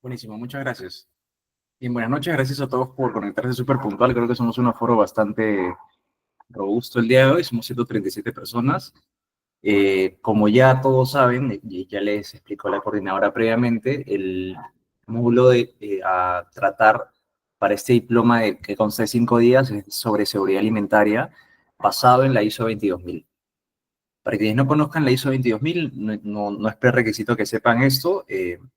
Buenísimo, muchas gracias. Bien, buenas noches, gracias a todos por conectarse súper puntual. Creo que somos un aforo bastante robusto el día de hoy, somos 137 personas. Como ya todos saben, y ya les explicó la coordinadora previamente, el módulo a tratar para este diploma que consta de 5 días es sobre seguridad alimentaria basado en la ISO 22000. Para quienes no conozcan la ISO 22000, no es prerequisito que sepan esto.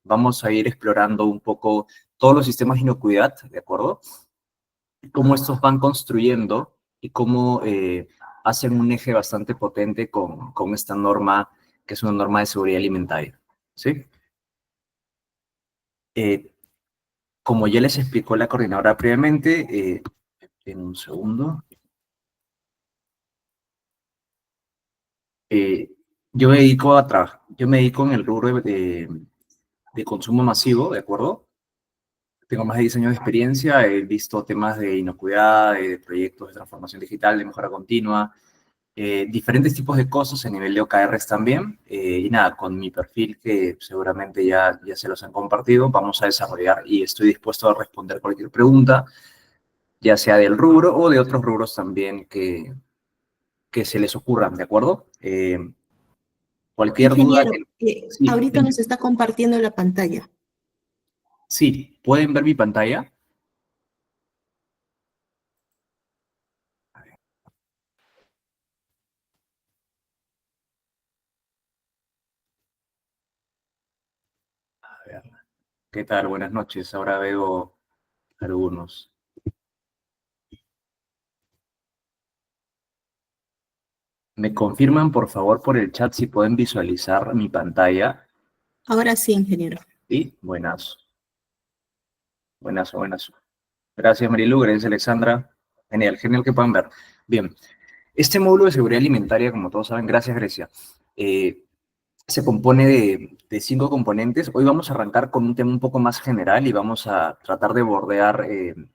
Vamos a ir explorando un poco todos los sistemas de inocuidad, ¿de acuerdo? Cómo estos van construyendo y cómo hacen un eje bastante potente con esta norma, que es una norma de seguridad alimentaria, ¿sí? Como ya les explicó la coordinadora previamente, en un segundo, yo me dedico a trabajar, yo me dedico en el rubro de consumo masivo, ¿de acuerdo? Tengo más de 10 años de experiencia, he visto temas de inocuidad, de proyectos de transformación digital, de mejora continua, diferentes tipos de cosas a nivel de OKRs también. Y nada, con mi perfil que seguramente ya se los han compartido, vamos a desarrollar y estoy dispuesto a responder cualquier pregunta, ya sea del rubro o de otros rubros también que se les ocurran, ¿de acuerdo? Cualquier duda Ingeniero, que... Sí, ahorita nos está compartiendo la pantalla. sí, ¿pueden ver mi pantalla? A ver, ¿qué tal? Buenas noches. Ahora veo algunos. ¿Me confirman, por favor, por el chat si pueden visualizar mi pantalla? Ahora sí, ingeniero. Sí, buenas. Buenas, buenas. Gracias, Marilu. Gracias, Alexandra. Genial, genial que puedan ver. Bien, este módulo de seguridad alimentaria, como todos saben, gracias, Grecia, se compone de 5 componentes. Hoy vamos a arrancar con un tema un poco más general y vamos a tratar de bordear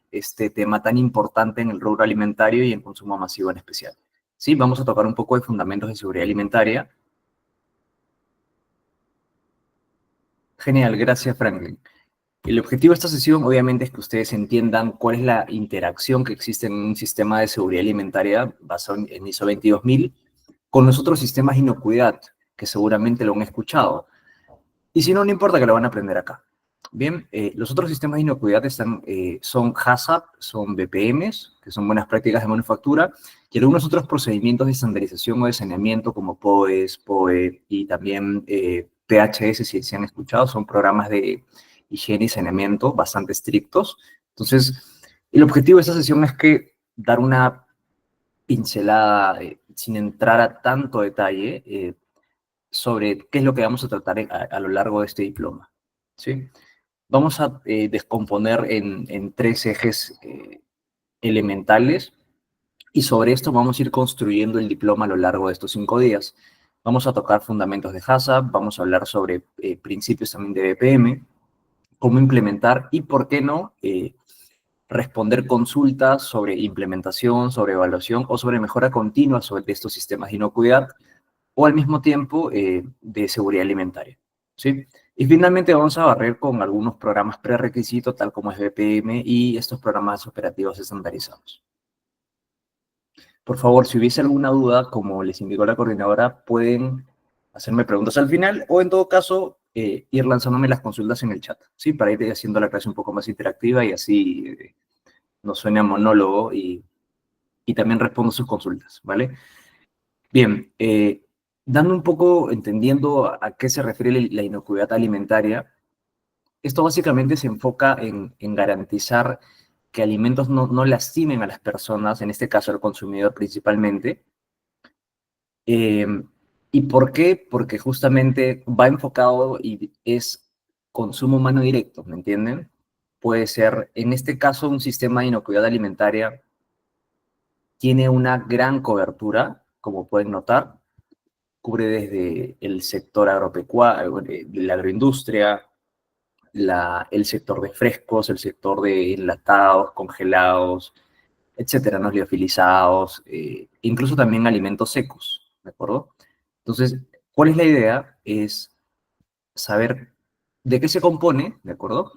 este tema tan importante en el rubro alimentario y en consumo masivo en especial. Sí, vamos a tocar un poco de fundamentos de seguridad alimentaria. Genial, gracias, Franklin. El objetivo de esta sesión, obviamente, es que ustedes entiendan cuál es la interacción que existe en un sistema de seguridad alimentaria basado en ISO 22000 con los otros sistemas de inocuidad, que seguramente lo han escuchado. Y si no, no importa que lo van a aprender acá. Bien, los otros sistemas de inocuidad son HACCP, son BPMs, que son buenas prácticas de manufactura, y algunos otros procedimientos de estandarización o de saneamiento como POES, POE y también PHS, si han escuchado, son programas de higiene y saneamiento bastante estrictos. Entonces, el objetivo de esta sesión es que dar una pincelada, sin entrar a tanto detalle, sobre qué es lo que vamos a tratar a lo largo de este diploma, ¿sí? Vamos a descomponer en 3 ejes elementales y sobre esto vamos a ir construyendo el diploma a lo largo de estos 5 días. Vamos a tocar fundamentos de HACCP, vamos a hablar sobre principios también de BPM, cómo implementar y, por qué no, responder consultas sobre implementación, sobre evaluación o sobre mejora continua sobre estos sistemas de inocuidad o al mismo tiempo de seguridad alimentaria, ¿sí? Y finalmente vamos a barrer con algunos programas prerequisitos, tal como es BPM y estos programas operativos estandarizados. Por favor, si hubiese alguna duda, como les indicó la coordinadora, pueden hacerme preguntas al final o en todo caso ir lanzándome las consultas en el chat, ¿sí? Para ir haciendo la clase un poco más interactiva y así no suene a monólogo y también respondo sus consultas, ¿vale? Bien, dando un poco, entendiendo a qué se refiere la inocuidad alimentaria, esto básicamente se enfoca en garantizar que alimentos no lastimen a las personas, en este caso al consumidor principalmente. Eh, ¿Y por qué? Porque justamente va enfocado y es consumo humano directo, ¿me entienden? Puede ser, en este caso, un sistema de inocuidad alimentaria tiene una gran cobertura, como pueden notar, cubre desde el sector agropecuario, la agroindustria, el sector de frescos, el sector de enlatados, congelados, etcétera, ¿no? Liofilizados, incluso también alimentos secos, ¿de acuerdo? Entonces, ¿cuál es la idea? Es saber de qué se compone, ¿de acuerdo?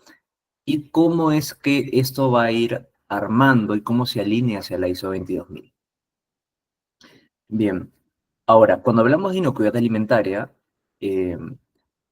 Y cómo es que esto va a ir armando y cómo se alinea hacia la ISO 22000. Bien, ahora, cuando hablamos de inocuidad alimentaria, eh,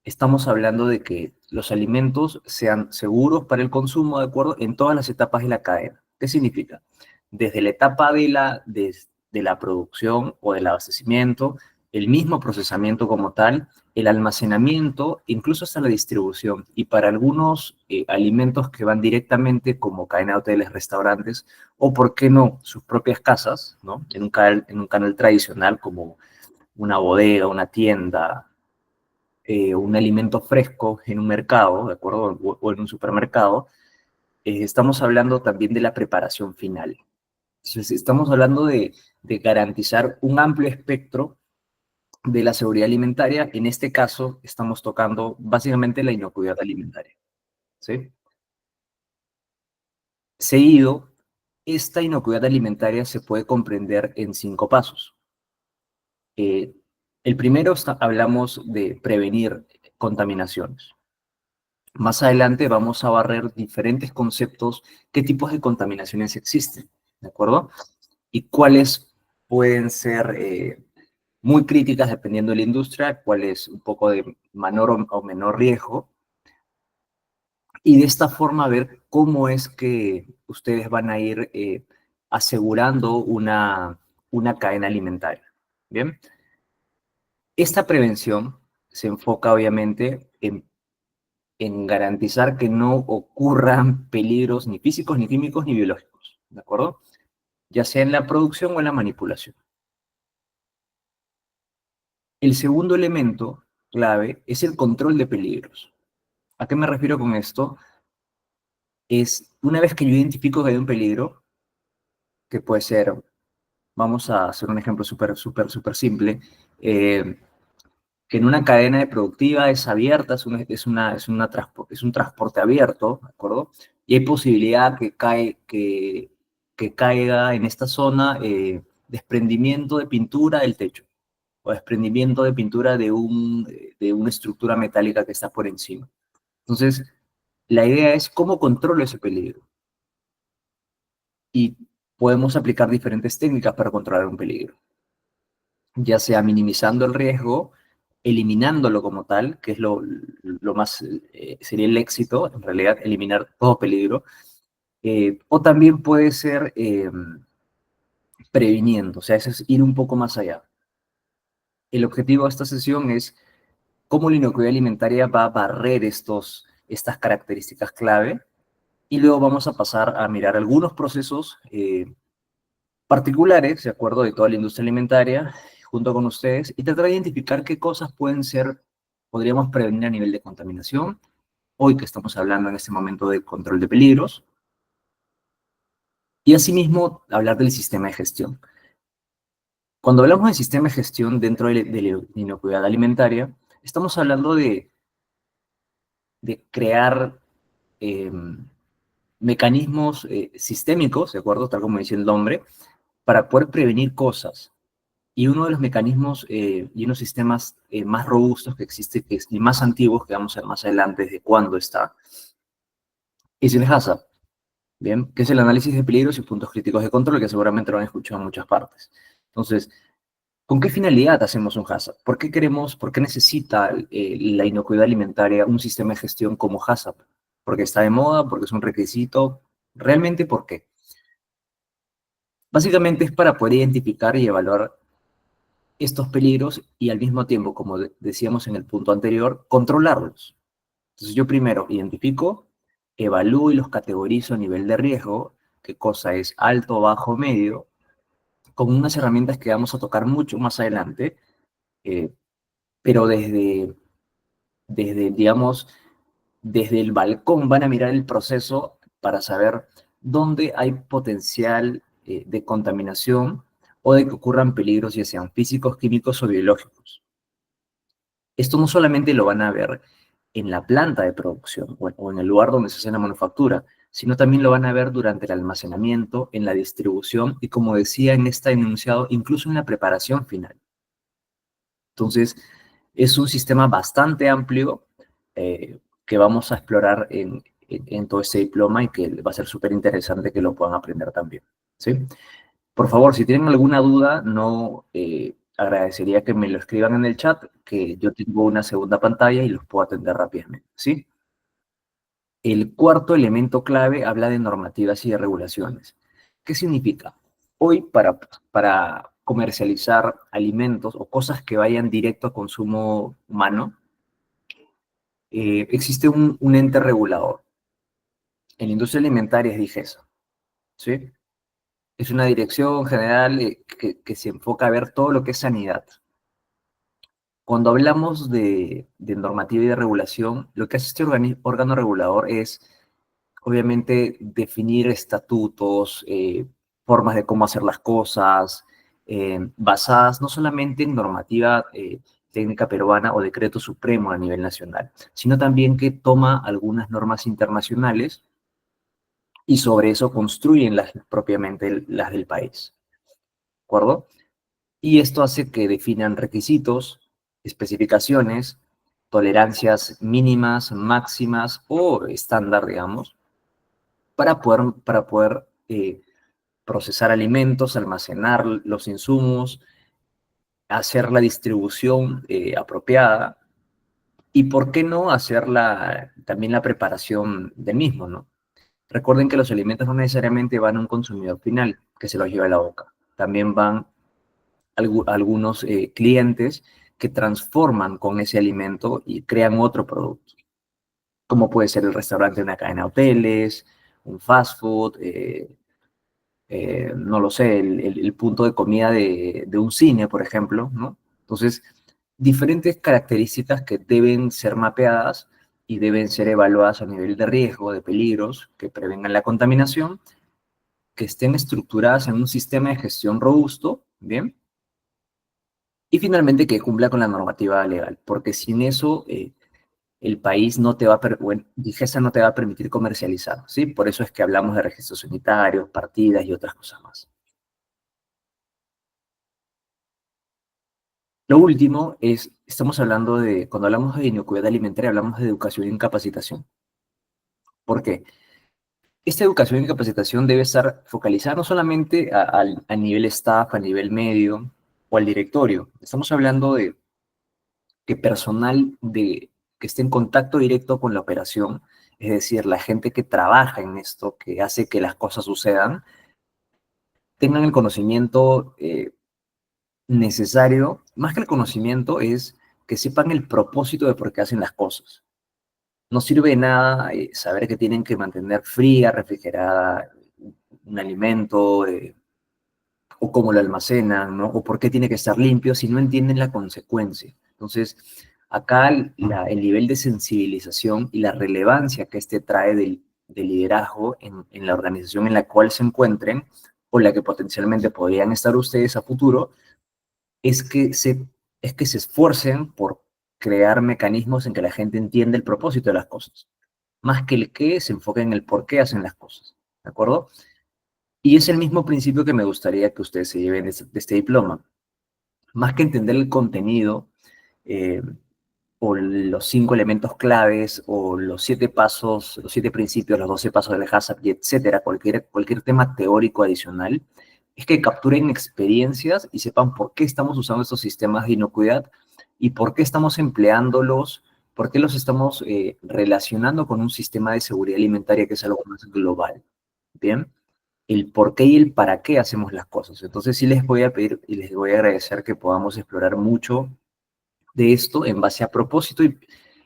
estamos hablando de que los alimentos sean seguros para el consumo, ¿de acuerdo? En todas las etapas de la cadena. ¿Qué significa? Desde la etapa de la producción o del abastecimiento, el mismo procesamiento como tal, el almacenamiento, incluso hasta la distribución. Y para algunos alimentos que van directamente como cadena de hoteles, restaurantes, o por qué no, sus propias casas, ¿no? En un canal tradicional como una bodega, una tienda, un alimento fresco en un mercado, ¿de acuerdo? O en un supermercado, estamos hablando también de la preparación final. Entonces, estamos hablando de garantizar un amplio espectro de la seguridad alimentaria. En este caso, estamos tocando básicamente la inocuidad alimentaria, ¿sí? Seguido, esta inocuidad alimentaria se puede comprender en 5 pasos. Eh, el primero hablamos de prevenir contaminaciones. Más adelante vamos a barrer diferentes conceptos, qué tipos de contaminaciones existen, ¿de acuerdo? Y cuáles pueden ser muy críticas dependiendo de la industria, cuáles un poco de menor o menor riesgo. Y de esta forma ver cómo es que ustedes van a ir asegurando una cadena alimentaria. Bien, esta prevención se enfoca obviamente en garantizar que no ocurran peligros ni físicos, ni químicos, ni biológicos, ¿de acuerdo? Ya sea en la producción o en la manipulación. El segundo elemento clave es el control de peligros. ¿A qué me refiero con esto? Es una vez que yo identifico que hay un peligro, que puede ser, vamos a hacer un ejemplo súper simple, eh, que en una cadena de productiva es abierta, es un transporte abierto, ¿de acuerdo? Y hay posibilidad que caiga en esta zona desprendimiento de pintura del techo o desprendimiento de pintura de una estructura metálica que está por encima. Entonces, la idea es cómo controlo ese peligro. Y podemos aplicar diferentes técnicas para controlar un peligro, ya sea minimizando el riesgo, eliminándolo como tal, que es lo más, sería el éxito, en realidad, eliminar todo peligro, o también puede ser previniendo, o sea, eso es ir un poco más allá. El objetivo de esta sesión es cómo la inocuidad alimentaria va a barrer estas características clave, y luego vamos a pasar a mirar algunos procesos particulares, de acuerdo, de toda la industria alimentaria, junto con ustedes, y tratar de identificar qué cosas podríamos prevenir a nivel de contaminación, hoy que estamos hablando en este momento de control de peligros, y asimismo hablar del sistema de gestión. Cuando hablamos del sistema de gestión dentro de la inocuidad alimentaria, estamos hablando de crear eh, mecanismos sistémicos, ¿de acuerdo? Tal como dice el nombre, para poder prevenir cosas. Y uno de los mecanismos y unos sistemas más robustos que existe y más antiguos, que vamos a ver más adelante desde cuándo está, es el HACCP, ¿bien? Que es el análisis de peligros y puntos críticos de control, que seguramente lo han escuchado en muchas partes. Entonces, ¿con qué finalidad hacemos un HACCP? ¿Por qué necesita la inocuidad alimentaria un sistema de gestión como HACCP? ¿Porque está de moda? ¿Porque es un requisito? ¿Realmente por qué? Básicamente es para poder identificar y evaluar estos peligros y al mismo tiempo, como decíamos en el punto anterior, controlarlos. Entonces yo primero identifico, evalúo y los categorizo a nivel de riesgo, qué cosa es alto, bajo, medio, con unas herramientas que vamos a tocar mucho más adelante, eh, pero digamos, desde el balcón van a mirar el proceso para saber dónde hay potencial de contaminación o de que ocurran peligros, ya sean físicos, químicos o biológicos. Esto no solamente lo van a ver en la planta de producción o en el lugar donde se hace la manufactura, sino también lo van a ver durante el almacenamiento, en la distribución y, como decía en este enunciado, incluso en la preparación final. Entonces, es un sistema bastante amplio. que vamos a explorar en todo este diploma y que va a ser súper interesante que lo puedan aprender también, ¿sí? Por favor, si tienen alguna duda, no agradecería que me lo escriban en el chat, que yo tengo una segunda pantalla y los puedo atender rápidamente, ¿sí? El cuarto elemento clave habla de normativas y de regulaciones. ¿Qué significa? Hoy, para comercializar alimentos o cosas que vayan directo a consumo humano, existe un ente regulador. En la industria alimentaria es DIGESA, ¿sí? Es una dirección general que se enfoca a ver todo lo que es sanidad. Cuando hablamos de normativa y de regulación, lo que hace este órgano regulador es, obviamente, definir estatutos, formas de cómo hacer las cosas, basadas no solamente en normativa técnica peruana o decreto supremo a nivel nacional, sino también que toma algunas normas internacionales y sobre eso construyen propiamente las del país, ¿de acuerdo? Y esto hace que definan requisitos, especificaciones, tolerancias mínimas, máximas o estándar, digamos, para poder procesar alimentos, almacenar los insumos, hacer la distribución apropiada y, ¿por qué no, hacer también la preparación del mismo, ¿no? Recuerden que los alimentos no necesariamente van a un consumidor final que se los lleva a la boca. También van algunos clientes que transforman con ese alimento y crean otro producto, como puede ser el restaurante de una cadena de hoteles, un fast food, no lo sé, el punto de comida de un cine, por ejemplo, ¿no? Entonces, diferentes características que deben ser mapeadas y deben ser evaluadas a nivel de riesgo, de peligros, que prevengan la contaminación, que estén estructuradas en un sistema de gestión robusto, ¿bien? Y finalmente que cumpla con la normativa legal, porque sin eso el país no te va a, bueno, DIGESA no te va a permitir comercializar, ¿sí? Por eso es que hablamos de registros sanitarios, partidas y otras cosas más. Lo último es, estamos hablando cuando hablamos de inocuidad alimentaria, hablamos de educación y capacitación. ¿Por qué? Esta educación y capacitación debe estar focalizada no solamente a nivel staff, a nivel medio o al directorio. Estamos hablando de que personal que esté en contacto directo con la operación, es decir, la gente que trabaja en esto, que hace que las cosas sucedan, tengan el conocimiento necesario. Más que el conocimiento, es que sepan el propósito de por qué hacen las cosas. No sirve de nada saber que tienen que mantener fría, refrigerada un alimento, o cómo lo almacenan, ¿no? O por qué tiene que estar limpio si no entienden la consecuencia. Entonces, acá el nivel de sensibilización y la relevancia que este trae del liderazgo en la organización en la cual se encuentren o la que potencialmente podrían estar ustedes a futuro, es que se esfuercen por crear mecanismos en que la gente entienda el propósito de las cosas. Más que el qué, se enfoca en el por qué hacen las cosas. ¿De acuerdo? Y es el mismo principio que me gustaría que ustedes se lleven de este diploma. Más que entender el contenido, eh, o los 5 elementos claves, o los 7 pasos, los 7 principios, los 12 pasos del HACCP, y etcétera, cualquier tema teórico adicional, es que capturen experiencias y sepan por qué estamos usando estos sistemas de inocuidad y por qué estamos empleándolos, por qué los estamos relacionando con un sistema de seguridad alimentaria que es algo más global. ¿Bien? El por qué y el para qué hacemos las cosas. Entonces sí les voy a pedir y les voy a agradecer que podamos explorar mucho de esto en base a propósito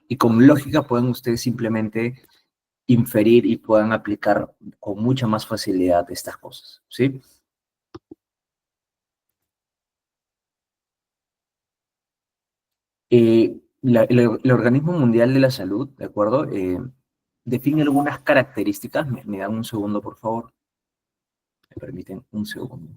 y con lógica puedan ustedes simplemente inferir y puedan aplicar con mucha más facilidad estas cosas, ¿sí? El Organismo Mundial de la Salud, ¿de acuerdo? Define algunas características. Me dan un segundo, por favor. Me permiten un segundo.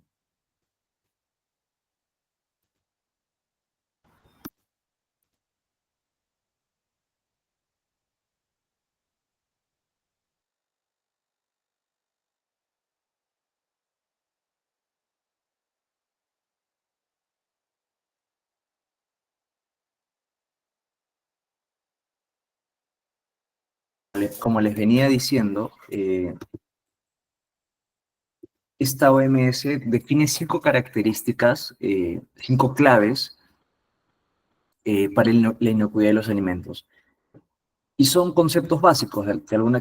como les venía diciendo, esta OMS define 5 características, 5 claves para la inocuidad de los alimentos. Y son conceptos básicos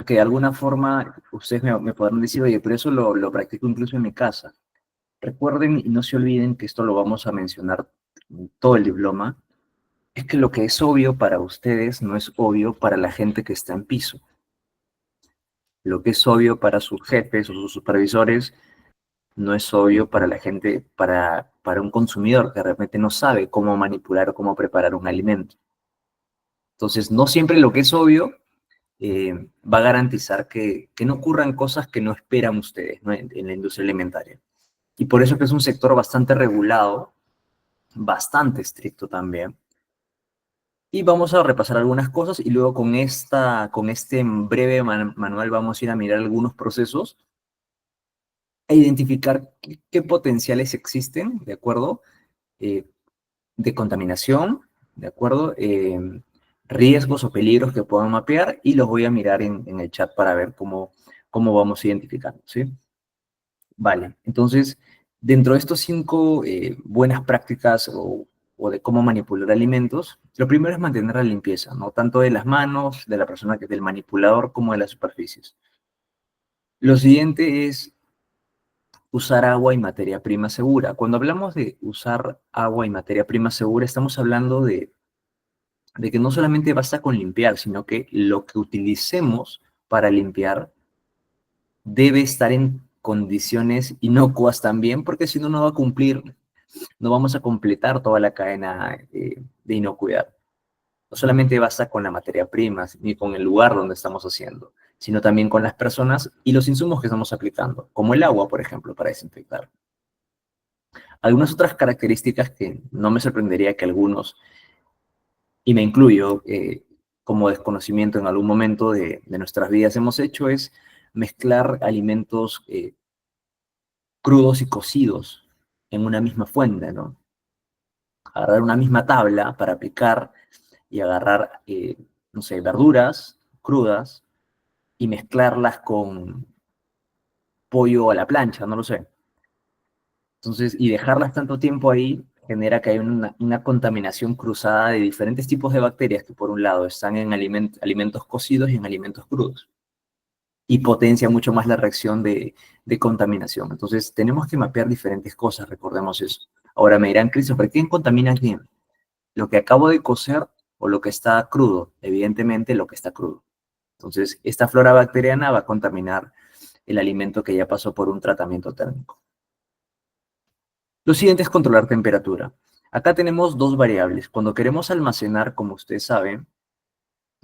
que de alguna forma ustedes me podrán decir, oye, pero eso lo practico incluso en mi casa. Recuerden y no se olviden que esto lo vamos a mencionar en todo el diploma, es que lo que es obvio para ustedes no es obvio para la gente que está en piso. Lo que es obvio para sus jefes o sus supervisores no es obvio para la gente, para un consumidor que de repente no sabe cómo manipular o cómo preparar un alimento. Entonces, no siempre lo que es obvio va a garantizar que no ocurran cosas que no esperan ustedes, ¿no? En la industria alimentaria. Y por eso que es un sector bastante regulado, bastante estricto también. Y vamos a repasar algunas cosas y luego con este breve manual vamos a ir a mirar algunos procesos e identificar qué potenciales existen, ¿de acuerdo? Eh, de contaminación, ¿de acuerdo? Riesgos o peligros que puedan mapear y los voy a mirar en el chat para ver cómo vamos identificando, ¿sí? Vale, entonces, dentro de estos 5 buenas prácticas o de cómo manipular alimentos, lo primero es mantener la limpieza, ¿no? Tanto de las manos, de la persona del manipulador, como de las superficies. Lo siguiente es usar agua y materia prima segura. Cuando hablamos de usar agua y materia prima segura, estamos hablando de que no solamente basta con limpiar, sino que lo que utilicemos para limpiar debe estar en condiciones inocuas también, porque si no, no va a cumplir, no vamos a completar toda la cadena de inocuidad. No solamente basta con la materia prima, ni con el lugar donde estamos haciendo, sino también con las personas y los insumos que estamos aplicando, como el agua, por ejemplo, para desinfectar. Algunas otras características que no me sorprendería que algunos, y me incluyo, como desconocimiento en algún momento de nuestras vidas hemos hecho, es mezclar alimentos crudos y cocidos en una misma fuente, ¿no? Agarrar una misma tabla para picar y agarrar, no sé, verduras crudas y mezclarlas con pollo a la plancha, no lo sé. Entonces, y dejarlas tanto tiempo ahí genera que hay una contaminación cruzada de diferentes tipos de bacterias que por un lado están en alimentos cocidos y en alimentos crudos. Y potencia mucho más la reacción de contaminación. Entonces, tenemos que mapear diferentes cosas, recordemos eso. Ahora me dirán, Christopher, ¿quién contamina a quién? ¿Lo que acabo de cocer o lo que está crudo? Evidentemente, lo que está crudo. Entonces, esta flora bacteriana va a contaminar el alimento que ya pasó por un tratamiento térmico. Lo siguiente es controlar temperatura. Acá tenemos 2 variables. Cuando queremos almacenar, como ustedes saben,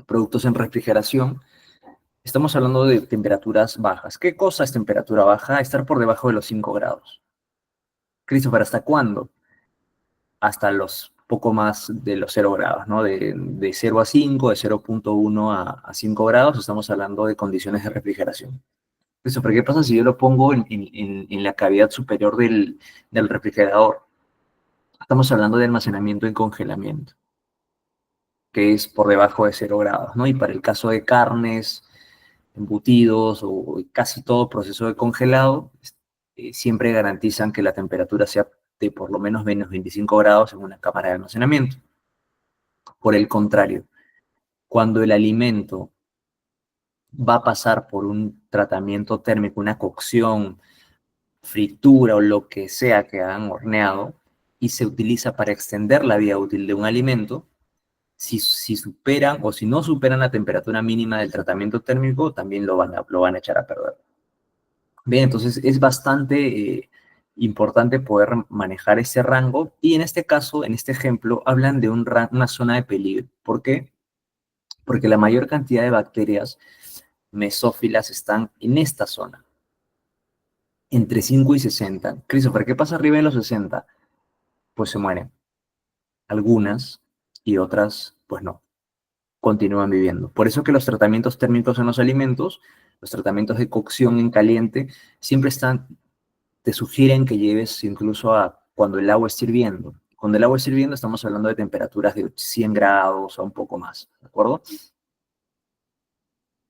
productos en refrigeración, estamos hablando de temperaturas bajas. ¿Qué cosa es temperatura baja? Estar por debajo de los 5 grados. Christopher, ¿hasta cuándo? Hasta los poco más de los 0 grados, ¿no? De 0 a 5, de 0.1 a 5 grados, estamos hablando de condiciones de refrigeración. Christopher, ¿qué pasa si yo lo pongo en la cavidad superior del refrigerador? Estamos hablando de almacenamiento y congelamiento, que es por debajo de 0 grados, ¿no? Y para el caso de carnes, embutidos o casi todo proceso de congelado, siempre garantizan que la temperatura sea de por lo menos menos 25 grados en una cámara de almacenamiento. Por el contrario, cuando el alimento va a pasar por un tratamiento térmico, una cocción, fritura o lo que sea que hagan horneado, y se utiliza para extender la vida útil de un alimento, si superan o si no superan la temperatura mínima del tratamiento térmico, también lo van a echar a perder. Bien, entonces es bastante importante poder manejar ese rango y en este caso, en este ejemplo, hablan de una zona de peligro. ¿Por qué? Porque la mayor cantidad de bacterias mesófilas están en esta zona, entre 5 y 60. Christopher, ¿qué pasa arriba de los 60? Pues se mueren. Algunas y otras, pues no, continúan viviendo. Por eso que los tratamientos térmicos en los alimentos, los tratamientos de cocción en caliente, siempre te sugieren que lleves incluso a cuando el agua esté hirviendo. Cuando el agua esté hirviendo estamos hablando de temperaturas de 100 grados o un poco más, ¿de acuerdo?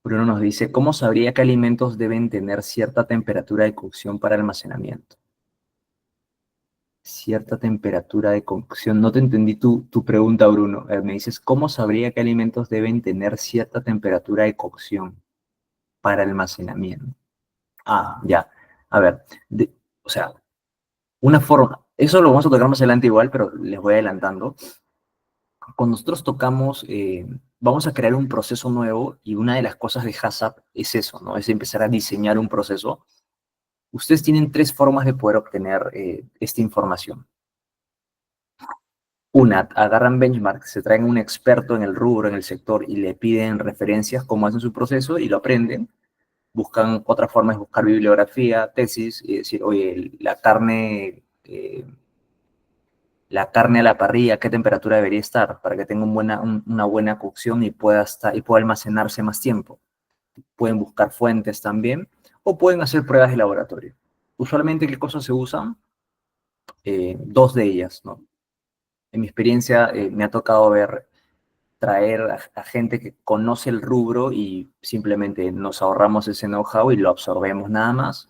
Bruno nos dice, ¿cómo sabría qué alimentos deben tener cierta temperatura de cocción para almacenamiento? Cierta temperatura de cocción. No te entendí tu pregunta, Bruno. Me dices, ¿cómo sabría qué alimentos deben tener cierta temperatura de cocción para almacenamiento? Ah, ya. A ver, o sea, una forma, eso lo vamos a tocar más adelante igual, pero les voy adelantando. Cuando nosotros tocamos, vamos a crear un proceso nuevo y una de las cosas de HACCP es eso, ¿no? Es empezar a diseñar un proceso. Ustedes tienen tres formas de poder obtener esta información. Una, agarran benchmark, se traen un experto en el rubro, en el sector, y le piden referencias, cómo hacen su proceso, y lo aprenden. Buscan otra forma, es buscar bibliografía, tesis, y decir, oye, la carne a la parrilla, ¿qué temperatura debería estar para que tenga una buena cocción y y pueda almacenarse más tiempo? Pueden buscar fuentes también, o pueden hacer pruebas de laboratorio. Usualmente, ¿qué cosas se usan? Dos de ellas, ¿no? En mi experiencia, me ha tocado traer a gente que conoce el rubro y simplemente nos ahorramos ese know-how y lo absorbemos nada más.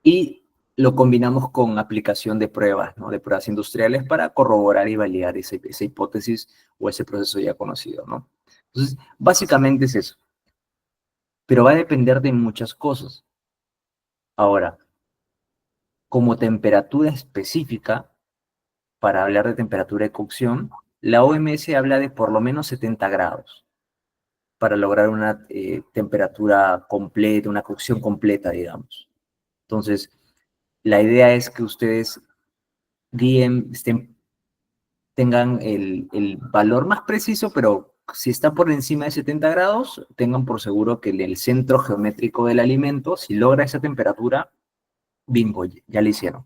Y lo combinamos con aplicación de pruebas, ¿no? De pruebas industriales para corroborar y validar esa hipótesis o ese proceso ya conocido, ¿no? Entonces, básicamente es eso. Pero va a depender de muchas cosas. Ahora, como temperatura específica, para hablar de temperatura de cocción, la OMS habla de por lo menos 70 grados para lograr una temperatura completa, una cocción completa, digamos. Entonces, la idea es que ustedes tengan el valor más preciso, pero si está por encima de 70 grados, tengan por seguro que el centro geométrico del alimento, si logra esa temperatura, bingo, ya lo hicieron.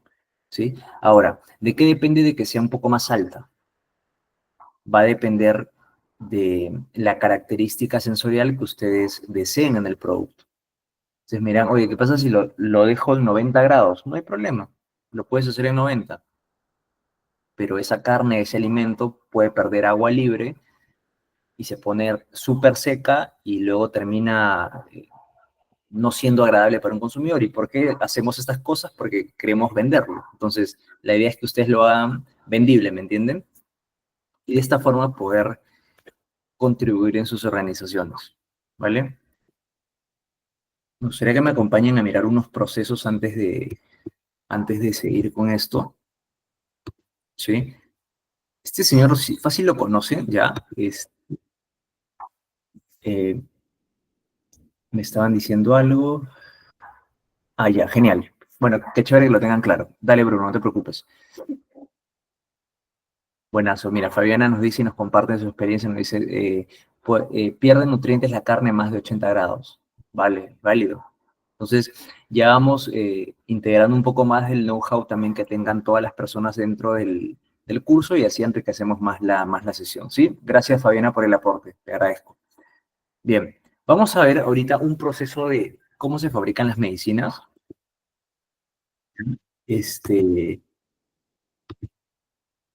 ¿Sí? Ahora, ¿de qué depende de que sea un poco más alta? Va a depender de la característica sensorial que ustedes deseen en el producto. Entonces miran, oye, ¿qué pasa si lo dejo en 90 grados? No hay problema, lo puedes hacer en 90, pero esa carne, ese alimento puede perder agua libre y se pone súper seca y luego termina no siendo agradable para un consumidor. ¿Y por qué hacemos estas cosas? Porque queremos venderlo. Entonces, la idea es que ustedes lo hagan vendible, ¿me entienden? Y de esta forma poder contribuir en sus organizaciones, ¿vale? Me gustaría que me acompañen a mirar unos procesos antes de seguir con esto, ¿sí? Este señor sí, fácil lo conocen, ya, eh, me estaban diciendo algo. Ah, ya, genial. Bueno, qué chévere que lo tengan claro. Dale, Bruno, no te preocupes. Buenazo. Mira, Fabiana nos dice y nos comparte su experiencia, nos dice, pierde nutrientes la carne a más de 80 grados. Vale, válido. Entonces, ya vamos integrando un poco más el know-how también que tengan todas las personas dentro del curso y así enriquecemos más la sesión, ¿sí? Gracias, Fabiana, por el aporte. Te agradezco. Bien, vamos a ver ahorita un proceso de cómo se fabrican las medicinas. Este,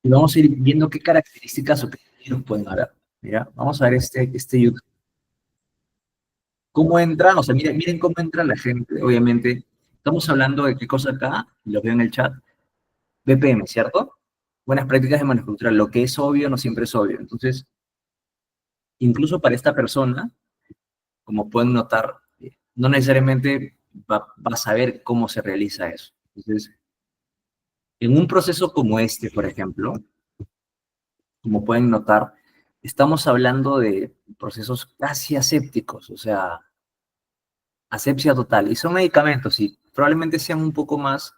y vamos a ir viendo qué características o qué nos pueden dar. Mira, vamos a ver este YouTube. ¿Cómo entran? O sea, miren cómo entra la gente, obviamente. Estamos hablando de qué cosa acá, los veo en el chat. BPM, ¿cierto? Buenas prácticas de manufactura. Lo que es obvio no siempre es obvio. Entonces, incluso para esta persona, como pueden notar, no necesariamente va a saber cómo se realiza eso. Entonces, en un proceso como este, por ejemplo, como pueden notar, estamos hablando de procesos casi asépticos, o sea, asepsia total. Y son medicamentos y probablemente sean un poco más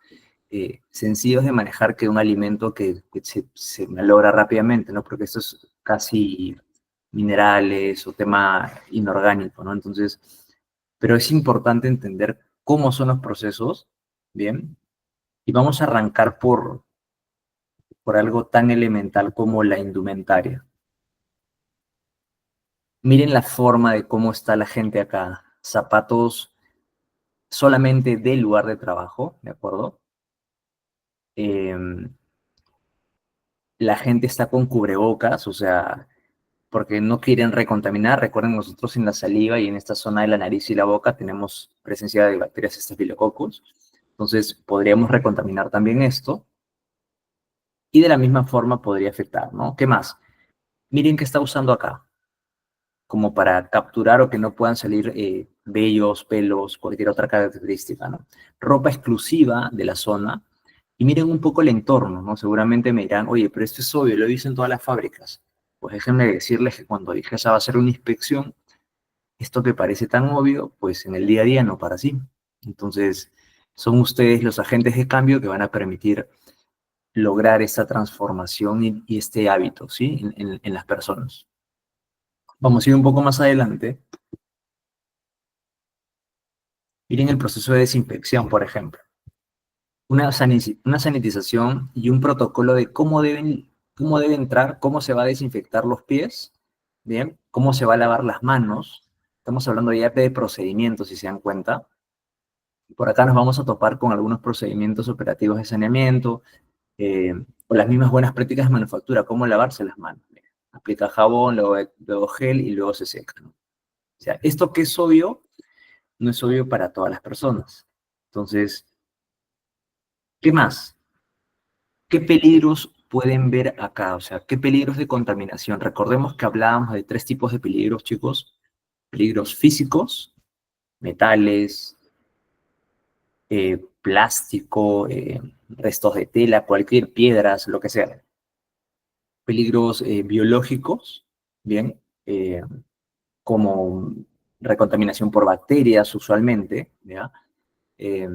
sencillos de manejar que un alimento que se malogra rápidamente, ¿no? Porque esto es casi minerales o tema inorgánico, ¿no? Entonces, pero es importante entender cómo son los procesos, ¿bien? Y vamos a arrancar por algo tan elemental como la indumentaria. Miren la forma de cómo está la gente acá. Zapatos solamente del lugar de trabajo, ¿de acuerdo? La gente está con cubrebocas, o sea, porque no quieren recontaminar. Recuerden, nosotros en la saliva y en esta zona de la nariz y la boca tenemos presencia de bacterias Staphylococcus. Entonces, podríamos recontaminar también esto. Y de la misma forma podría afectar, ¿no? ¿Qué más? Miren qué está usando acá, como para capturar o que no puedan salir vellos, pelos, cualquier otra característica, ¿no? Ropa exclusiva de la zona. Y miren un poco el entorno, ¿no? Seguramente me dirán, oye, pero esto es obvio, lo he visto en todas las fábricas. Pues déjenme decirles que cuando IGESA va a hacer una inspección, esto que parece tan obvio, pues en el día a día no para así. Entonces, son ustedes los agentes de cambio que van a permitir lograr esta transformación y este hábito, ¿sí? En las personas. Vamos a ir un poco más adelante. Miren el proceso de desinfección, por ejemplo. Una sanitización y un protocolo de cómo debe entrar, cómo se va a desinfectar los pies, ¿bien? Cómo se va a lavar las manos. Estamos hablando ya de procedimientos, si se dan cuenta. Por acá nos vamos a topar con algunos procedimientos operativos de saneamiento, o las mismas buenas prácticas de manufactura, cómo lavarse las manos. Aplica jabón, luego gel y luego se seca, ¿no? O sea, esto que es obvio, no es obvio para todas las personas. Entonces, ¿qué más? ¿Qué peligros pueden ver acá? O sea, ¿qué peligros de contaminación? Recordemos que hablábamos de 3 tipos de peligros, chicos. Peligros físicos, metales, plástico, restos de tela, cualquier piedras, lo que sea. Peligros biológicos, ¿bien? Como recontaminación por bacterias usualmente, ¿ya? eh,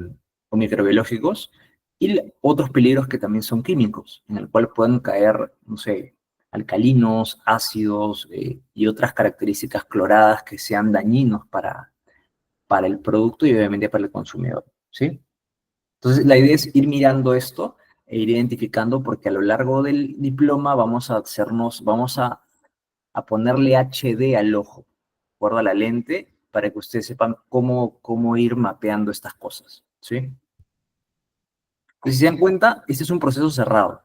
o microbiológicos, y otros peligros que también son químicos, en el cual pueden caer, no sé, alcalinos, ácidos y otras características cloradas que sean dañinos para el producto y obviamente para el consumidor, ¿sí? Entonces, la idea es ir mirando esto e ir identificando porque a lo largo del diploma vamos a ponerle HD al ojo, de acuerdo a la lente, para que ustedes sepan cómo ir mapeando estas cosas, ¿sí? Pues si se dan cuenta, este es un proceso cerrado.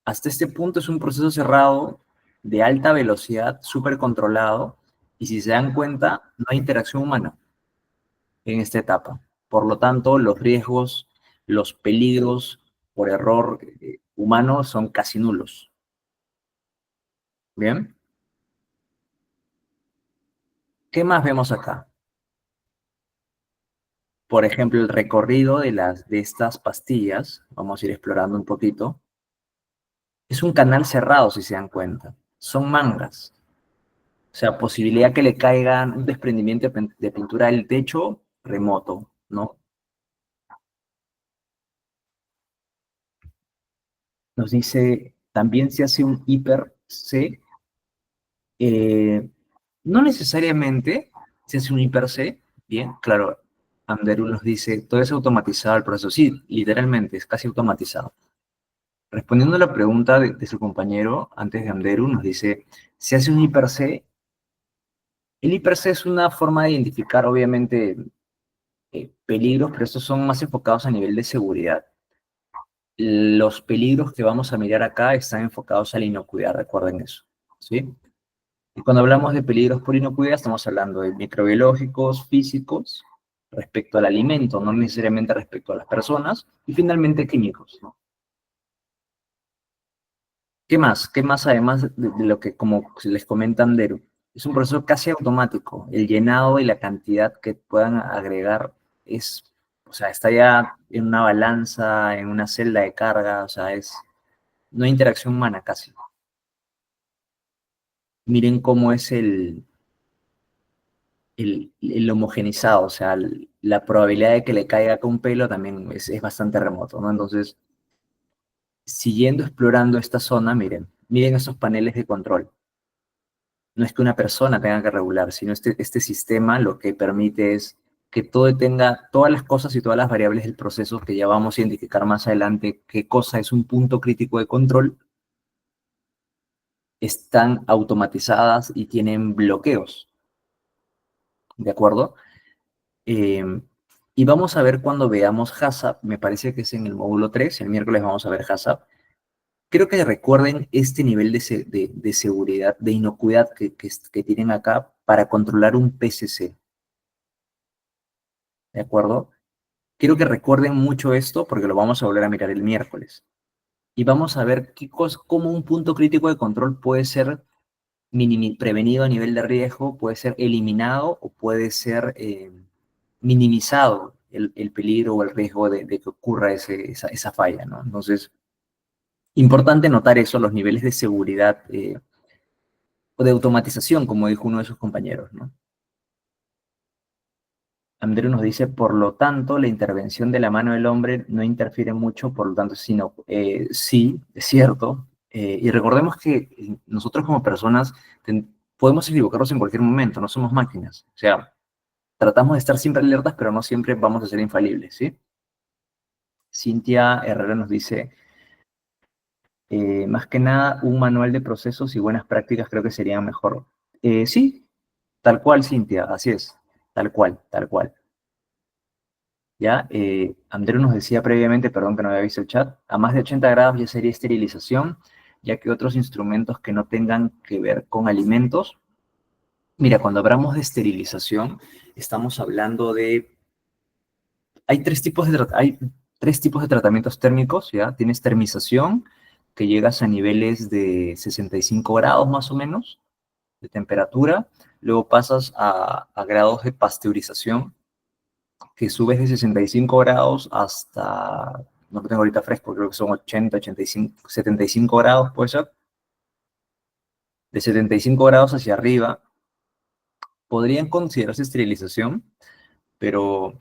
Hasta este punto es un proceso cerrado de alta velocidad, súper controlado, y si se dan cuenta, no hay interacción humana en esta etapa. Por lo tanto, los riesgos, los peligros por error humano son casi nulos. ¿Bien? ¿Qué más vemos acá? Por ejemplo, el recorrido de estas pastillas, vamos a ir explorando un poquito. Es un canal cerrado, si se dan cuenta. Son mangas. O sea, posibilidad que le caigan un desprendimiento de pintura del techo remoto, ¿no? Nos dice, también se hace un hiper C. No necesariamente se hace un hiper C. Bien, claro, Anderu nos dice, todo es automatizado el proceso. Sí, literalmente, es casi automatizado. Respondiendo a la pregunta de su compañero, antes de Anderu, nos dice, ¿se hace un hiper C? El hiper C es una forma de identificar, obviamente, peligros, pero estos son más enfocados a nivel de seguridad. Los peligros que vamos a mirar acá están enfocados a la inocuidad, recuerden eso, ¿sí? Y cuando hablamos de peligros por inocuidad, estamos hablando de microbiológicos, físicos, respecto al alimento, no necesariamente respecto a las personas, y finalmente químicos, ¿no? ¿Qué más? ¿Qué más además de lo que, como les comentan, es un proceso casi automático? El llenado y la cantidad que puedan agregar es, o sea, está ya en una balanza, en una celda de carga, o sea, no hay interacción humana casi. Miren cómo es el homogenizado, o sea, la probabilidad de que le caiga con un pelo también es bastante remoto, ¿no? Entonces, siguiendo explorando esta zona, miren esos paneles de control. No es que una persona tenga que regular, sino este sistema lo que permite es que todo tenga todas las cosas y todas las variables del proceso que ya vamos a identificar más adelante qué cosa es un punto crítico de control, están automatizadas y tienen bloqueos, ¿de acuerdo? Eh, y vamos a ver cuando veamos HACCP, me parece que es en el módulo 3, el miércoles vamos a ver HACCP, Creo que recuerden este nivel de seguridad, de inocuidad que tienen acá para controlar un PCC, ¿de acuerdo? Quiero que recuerden mucho esto porque lo vamos a volver a mirar el miércoles. Y vamos a ver cómo un punto crítico de control puede ser prevenido a nivel de riesgo, puede ser eliminado o puede ser minimizado el peligro o el riesgo de que ocurra esa falla, ¿no? Entonces, importante notar eso, los niveles de seguridad o de automatización, como dijo uno de sus compañeros, ¿no? Andreu nos dice, por lo tanto, la intervención de la mano del hombre no interfiere mucho, por lo tanto, sino, sí, es cierto. Y recordemos que nosotros como personas podemos equivocarnos en cualquier momento, no somos máquinas. O sea, tratamos de estar siempre alertas, pero no siempre vamos a ser infalibles, ¿sí? Cintia Herrera nos dice, más que nada, un manual de procesos y buenas prácticas creo que serían mejor. Sí, tal cual, Cintia, así es, tal cual, tal cual. ¿Ya? Andreu nos decía previamente, perdón que no había visto el chat, a más de 80 grados ya sería esterilización, ya que otros instrumentos que no tengan que ver con alimentos. Mira, cuando hablamos de esterilización, estamos hablando de... Hay tres tipos de tratamientos térmicos, ¿ya? Tienes termización, que llegas a niveles de 65 grados más o menos de temperatura, luego pasas a grados de pasteurización, que subes de 65 grados hasta, no lo tengo ahorita fresco, creo que son 80, 85, 75 grados, puede ser. De 75 grados hacia arriba, podrían considerarse esterilización, pero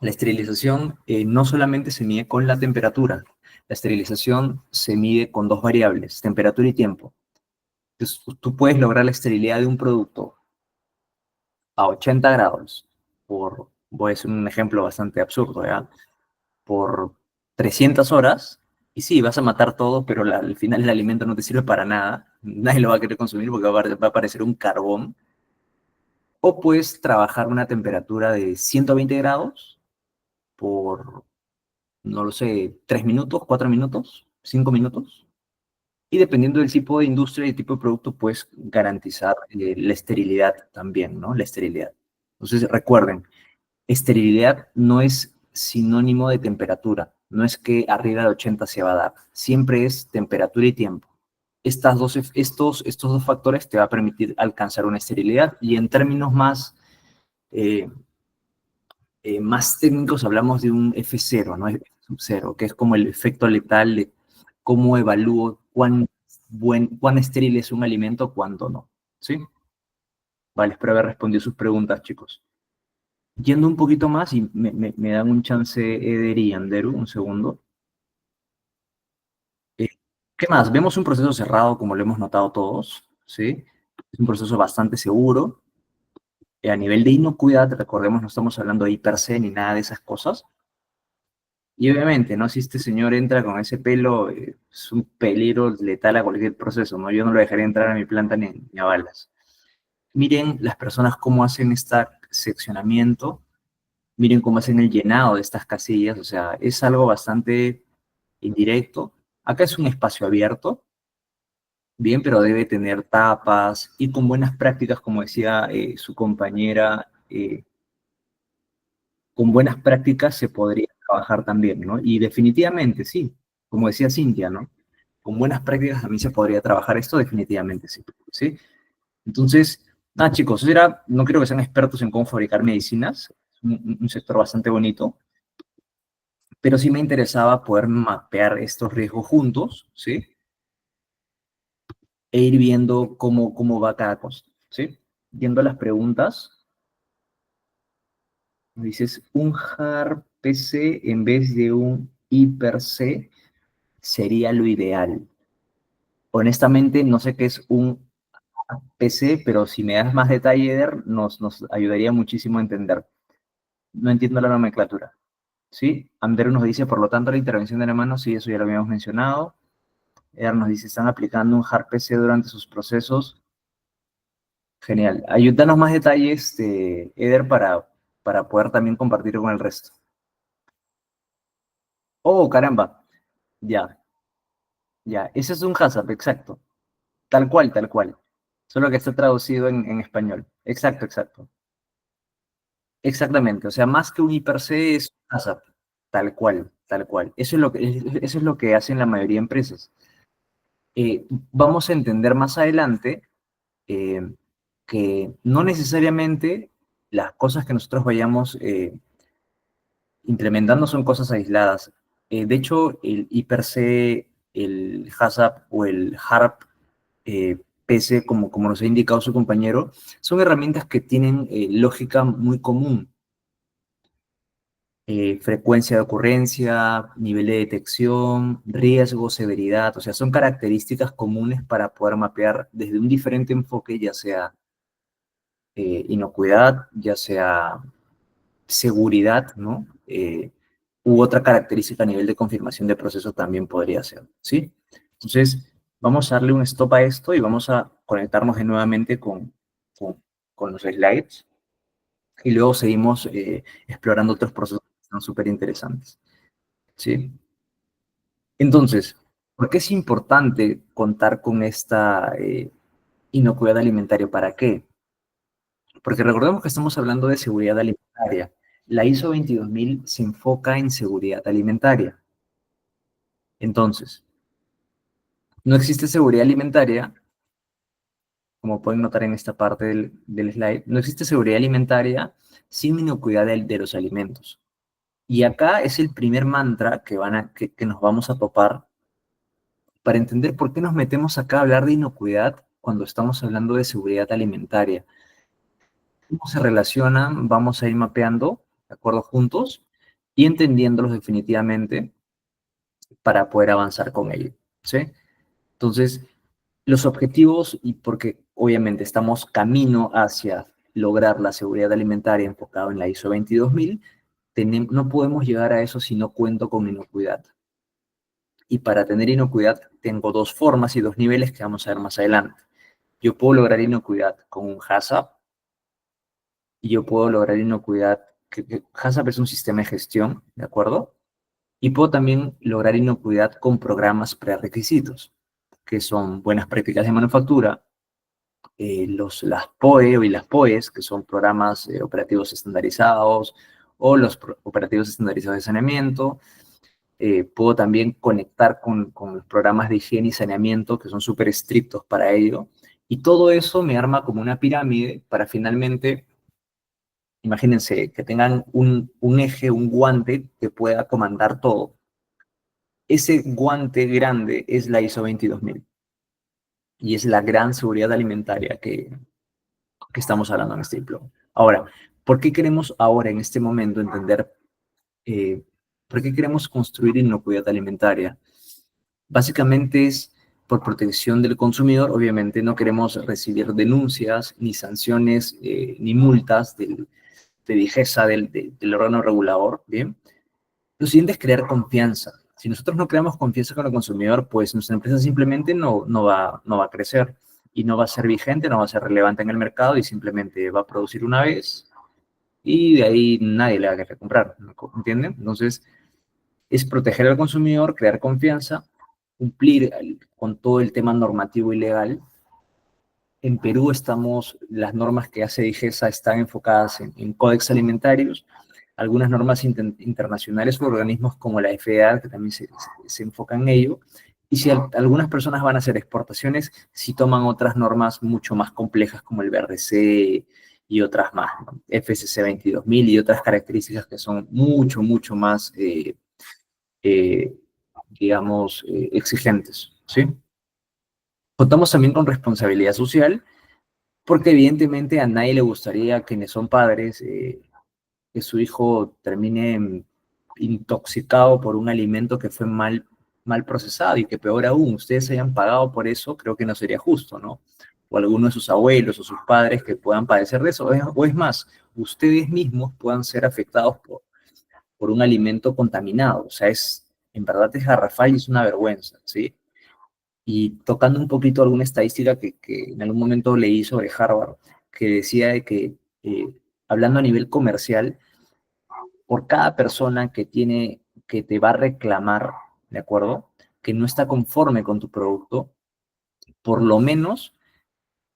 la esterilización no solamente se mide con la temperatura, la esterilización se mide con dos variables, temperatura y tiempo. Entonces, tú puedes lograr la esterilidad de un producto a 80 grados, voy a hacer un ejemplo bastante absurdo, ¿ya? Por 300 horas, y sí, vas a matar todo, pero al final el alimento no te sirve para nada, nadie lo va a querer consumir porque va a parecer un carbón, o puedes trabajar a una temperatura de 120 grados por, no lo sé, 3 minutos, 4 minutos, 5 minutos, y dependiendo del tipo de industria y tipo de producto, puedes garantizar la esterilidad también, ¿no? La esterilidad. Entonces, recuerden, esterilidad no es sinónimo de temperatura, no es que arriba de 80 se va a dar, siempre es temperatura y tiempo. Estos dos factores te va a permitir alcanzar una esterilidad y en términos eh, más técnicos hablamos de un F0, ¿no? F sub 0, que es como el efecto letal de cómo evalúo cuán estéril es un alimento, cuándo no, ¿sí? Vale, espero haber respondido sus preguntas, chicos. Yendo un poquito más, y me dan un chance Eder y Anderu, un segundo. Eh, ¿Qué más? Vemos un proceso cerrado, como lo hemos notado todos, ¿sí? Es un proceso bastante seguro. A nivel de inocuidad, recordemos, no estamos hablando de hiper C ni nada de esas cosas. Y obviamente, ¿no? Si este señor entra con ese pelo, es un peligro letal a cualquier proceso, ¿no? Yo no lo dejaría entrar a mi planta ni a balas. Miren las personas cómo hacen este seccionamiento. Miren cómo hacen el llenado de estas casillas, o sea, es algo bastante indirecto. Acá es un espacio abierto, bien, pero debe tener tapas y con buenas prácticas, como decía su compañera, con buenas prácticas se podría trabajar también, ¿no? Y definitivamente, sí, como decía Cintia, ¿no? Con buenas prácticas también se podría trabajar esto, definitivamente, sí. ¿Sí? Entonces, nada, chicos, no creo que sean expertos en cómo fabricar medicinas, es un sector bastante bonito, pero sí me interesaba poder mapear estos riesgos juntos, ¿sí? E ir viendo cómo va cada cosa, ¿sí? Viendo las preguntas, me dices, un hard PC en vez de un hiper C sería lo ideal. Honestamente, no sé qué es un PC, pero si me das más detalle, Eder, nos ayudaría muchísimo a entender. No entiendo la nomenclatura. ¿Sí? Ander nos dice, por lo tanto, la intervención de la mano, sí, eso ya lo habíamos mencionado. Eder nos dice, están aplicando un hard PC durante sus procesos. Genial. Ayúdanos más detalles, Eder, para poder también compartir con el resto. Oh, caramba. Ya, Ya, ese es un HACCP, exacto. Tal cual, tal cual. Solo que está traducido en español. Exacto, exacto. Exactamente. O sea, más que un hiper C es un HACCP. Tal cual, tal cual. Eso es lo que hacen la mayoría de empresas. Vamos a entender más adelante eh, que no necesariamente las cosas que nosotros vayamos implementando son cosas aisladas. De hecho, el IPC, el HACCP o el HARP, PC, como nos ha indicado su compañero, son herramientas que tienen lógica muy común. Frecuencia de ocurrencia, nivel de detección, riesgo, severidad, o sea, son características comunes para poder mapear desde un diferente enfoque, ya sea inocuidad, ya sea seguridad, ¿no? U otra característica a nivel de confirmación de proceso también podría ser, ¿sí? Entonces, vamos a darle un stop a esto y vamos a conectarnos nuevamente con, con los slides y luego seguimos explorando otros procesos que están súper interesantes, ¿sí? Entonces, ¿por qué es importante contar con esta inocuidad alimentaria? ¿Para qué? Porque recordemos que estamos hablando de seguridad alimentaria. La ISO 22000 se enfoca en seguridad alimentaria. Entonces, no existe seguridad alimentaria, como pueden notar en esta parte del slide, no existe seguridad alimentaria sin inocuidad de los alimentos. Y acá es el primer mantra que nos vamos a topar para entender por qué nos metemos acá a hablar de inocuidad cuando estamos hablando de seguridad alimentaria. ¿Cómo se relacionan? Vamos a ir mapeando, ¿de acuerdo? Juntos y entendiéndolos definitivamente para poder avanzar con ello, ¿sí? Entonces, los objetivos, y porque obviamente estamos camino hacia lograr la seguridad alimentaria enfocado en la ISO 22000, no podemos llegar a eso si no cuento con inocuidad. Y para tener inocuidad tengo dos formas y dos niveles que vamos a ver más adelante. Yo puedo lograr inocuidad con un HACCP y yo puedo lograr inocuidad, que HACCP es un sistema de gestión, ¿de acuerdo? Y puedo también lograr inocuidad con programas prerequisitos, que son buenas prácticas de manufactura, las POE y las POEs, que son programas operativos estandarizados, o los operativos estandarizados de saneamiento. Puedo también conectar con los programas de higiene y saneamiento, que son súper estrictos para ello. Y todo eso me arma como una pirámide para finalmente, imagínense, que tengan un eje, un guante que pueda comandar todo. Ese guante grande es la ISO 22000 y es la gran seguridad alimentaria que estamos hablando en este diploma. Ahora, ¿por qué queremos ahora, en este momento, entender eh, por qué queremos construir inocuidad alimentaria? Básicamente es por protección del consumidor. Obviamente no queremos recibir denuncias, ni sanciones, ni multas de DIGESA, del órgano regulador, ¿bien? Lo siguiente es crear confianza. Si nosotros no creamos confianza con el consumidor, pues nuestra empresa simplemente no va a crecer y no va a ser vigente, no va a ser relevante en el mercado y simplemente va a producir una vez y de ahí nadie le va a querer comprar, ¿entienden? Entonces, es proteger al consumidor, crear confianza, cumplir con todo el tema normativo y legal. En Perú las normas que hace DIGESA están enfocadas en códex alimentarios, algunas normas internacionales o organismos como la FDA, que también se enfocan en ello, y si algunas personas van a hacer exportaciones, si toman otras normas mucho más complejas como el BRC y otras más, ¿no? FSC 22000 y otras características que son mucho, mucho más, eh, digamos, exigentes, ¿sí? Contamos también con responsabilidad social, porque evidentemente a nadie le gustaría, quienes son padres, que su hijo termine intoxicado por un alimento que fue mal procesado y que peor aún, ustedes hayan pagado por eso, creo que no sería justo, ¿no? O alguno de sus abuelos o sus padres que puedan padecer de eso, o es más, ustedes mismos puedan ser afectados por un alimento contaminado, o sea, en verdad es garrafal y es una vergüenza, ¿sí? Y tocando un poquito alguna estadística que en algún momento leí sobre Harvard, que decía de que, hablando a nivel comercial, por cada persona que te va a reclamar, ¿de acuerdo? que no está conforme con tu producto, por lo menos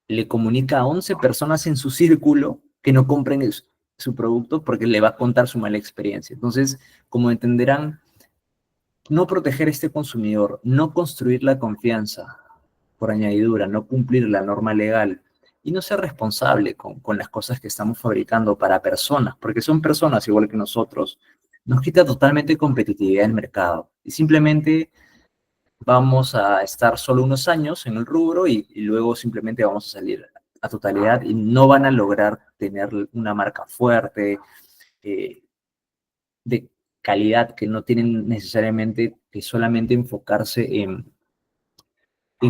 le comunica a 11 personas en su círculo que no compren su producto porque le va a contar su mala experiencia. Entonces, como entenderán, no proteger a este consumidor, no construir la confianza por añadidura, no cumplir la norma legal y no ser responsable con las cosas que estamos fabricando para personas, porque son personas igual que nosotros, nos quita totalmente competitividad en el mercado. Y simplemente vamos a estar solo unos años en el rubro y luego simplemente vamos a salir a totalidad y no van a lograr tener una marca fuerte, eh, de calidad, que no tienen necesariamente que solamente enfocarse en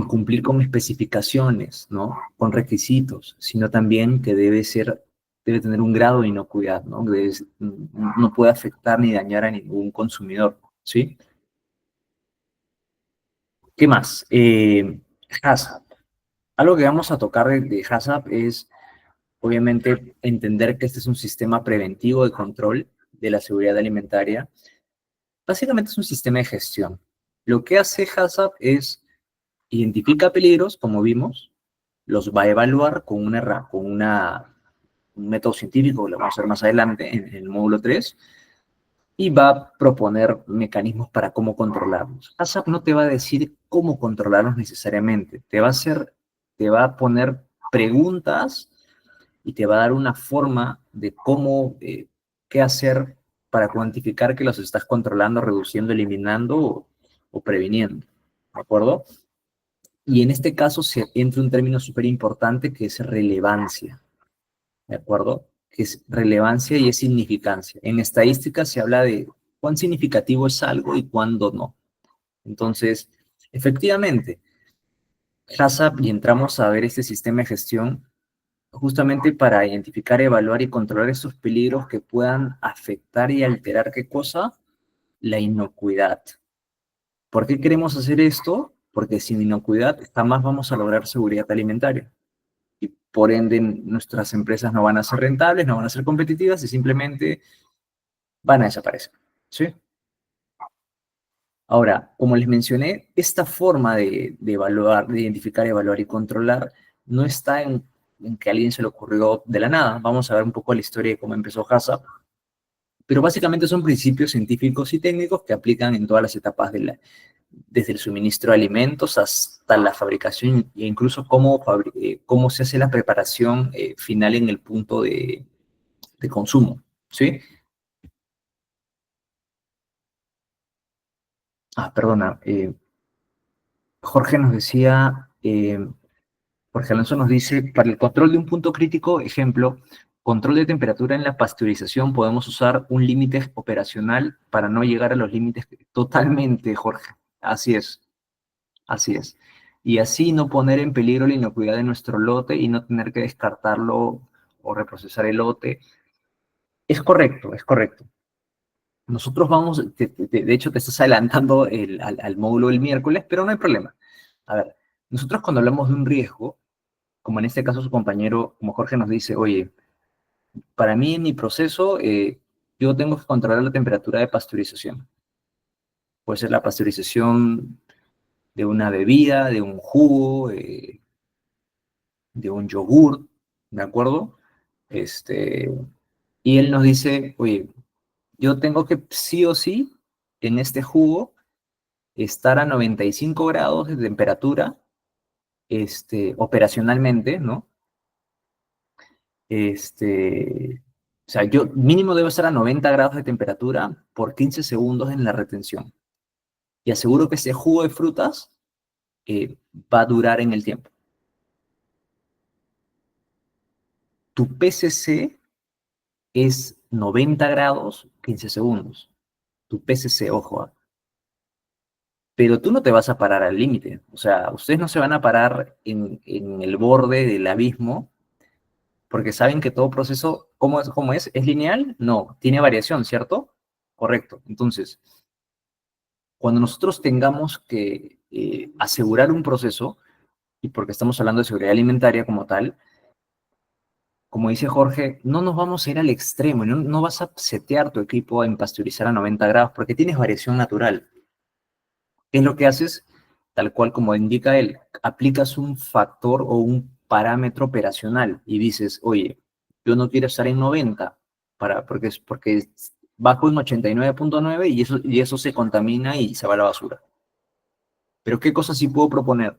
cumplir con especificaciones, ¿no? Con requisitos, sino también que debe tener un grado de inocuidad, ¿no? No puede afectar ni dañar a ningún consumidor, ¿sí? ¿Qué más? HACCP. Algo que vamos a tocar de HACCP es, obviamente, entender que este es un sistema preventivo de control de la seguridad alimentaria. Básicamente es un sistema de gestión. Lo que hace HACCP es identifica peligros, como vimos, los va a evaluar un método científico, lo vamos a ver más adelante en el módulo 3, y va a proponer mecanismos para cómo controlarlos. ASAP no te va a decir cómo controlarlos necesariamente, te va a poner preguntas y te va a dar una forma de cómo, qué hacer para cuantificar que los estás controlando, reduciendo, eliminando o previniendo. ¿De acuerdo? Y en este caso se entra un término súper importante que es relevancia, ¿de acuerdo? Que es relevancia y es significancia. En estadística se habla de cuán significativo es algo y cuándo no. Entonces, efectivamente, HACCP, y entramos a ver este sistema de gestión justamente para identificar, evaluar y controlar esos peligros que puedan afectar y alterar, ¿qué cosa? La inocuidad. ¿Por qué queremos hacer esto? Porque sin inocuidad jamás vamos a lograr seguridad alimentaria. Y por ende nuestras empresas no van a ser rentables, no van a ser competitivas y simplemente van a desaparecer. ¿Sí? Ahora, como les mencioné, esta forma de evaluar, de identificar, evaluar y controlar no está en que a alguien se le ocurrió de la nada. Vamos a ver un poco la historia de cómo empezó HACCP, pero básicamente son principios científicos y técnicos que aplican en todas las etapas desde el suministro de alimentos hasta la fabricación e incluso cómo se hace la preparación final en el punto de consumo, ¿sí? Perdona, Jorge nos decía, Jorge Alonso nos dice, para el control de un punto crítico, ejemplo, control de temperatura en la pasteurización, podemos usar un límite operacional para no llegar a los límites. Totalmente, Jorge, así es. Así es. Y así no poner en peligro la inocuidad de nuestro lote y no tener que descartarlo o reprocesar el lote. Es correcto, es correcto. Nosotros vamos, de hecho te estás adelantando al módulo del miércoles, pero no hay problema. A ver, nosotros cuando hablamos de un riesgo, como en este caso su compañero, como Jorge nos dice, oye, para mí en mi proceso, yo tengo que controlar la temperatura de pasteurización. Puede ser la pasteurización de una bebida, de un jugo, de un yogur, ¿de acuerdo? Este, y él nos dice, oye, yo tengo que sí o sí en este jugo estar a 95 grados de temperatura, operacionalmente, ¿no? O sea, yo mínimo debo estar a 90 grados de temperatura por 15 segundos en la retención. Y aseguro que ese jugo de frutas va a durar en el tiempo. Tu PCC es 90 grados, 15 segundos. Tu PCC, ojo, pero tú no te vas a parar al límite. O sea, ustedes no se van a parar en el borde del abismo porque saben que todo proceso, ¿cómo es? ¿Es lineal? No, tiene variación, ¿cierto? Correcto. Entonces, cuando nosotros tengamos que asegurar un proceso, y porque estamos hablando de seguridad alimentaria como tal, como dice Jorge, no nos vamos a ir al extremo, no vas a setear tu equipo en pasteurizar a 90 grados porque tienes variación natural. ¿Qué es lo que haces? Tal cual como indica él, aplicas un factor o un parámetro operacional y dices, oye, yo no quiero estar en 90 porque bajo en 89.9 y eso se contamina y se va a la basura. Pero ¿qué cosas sí puedo proponer?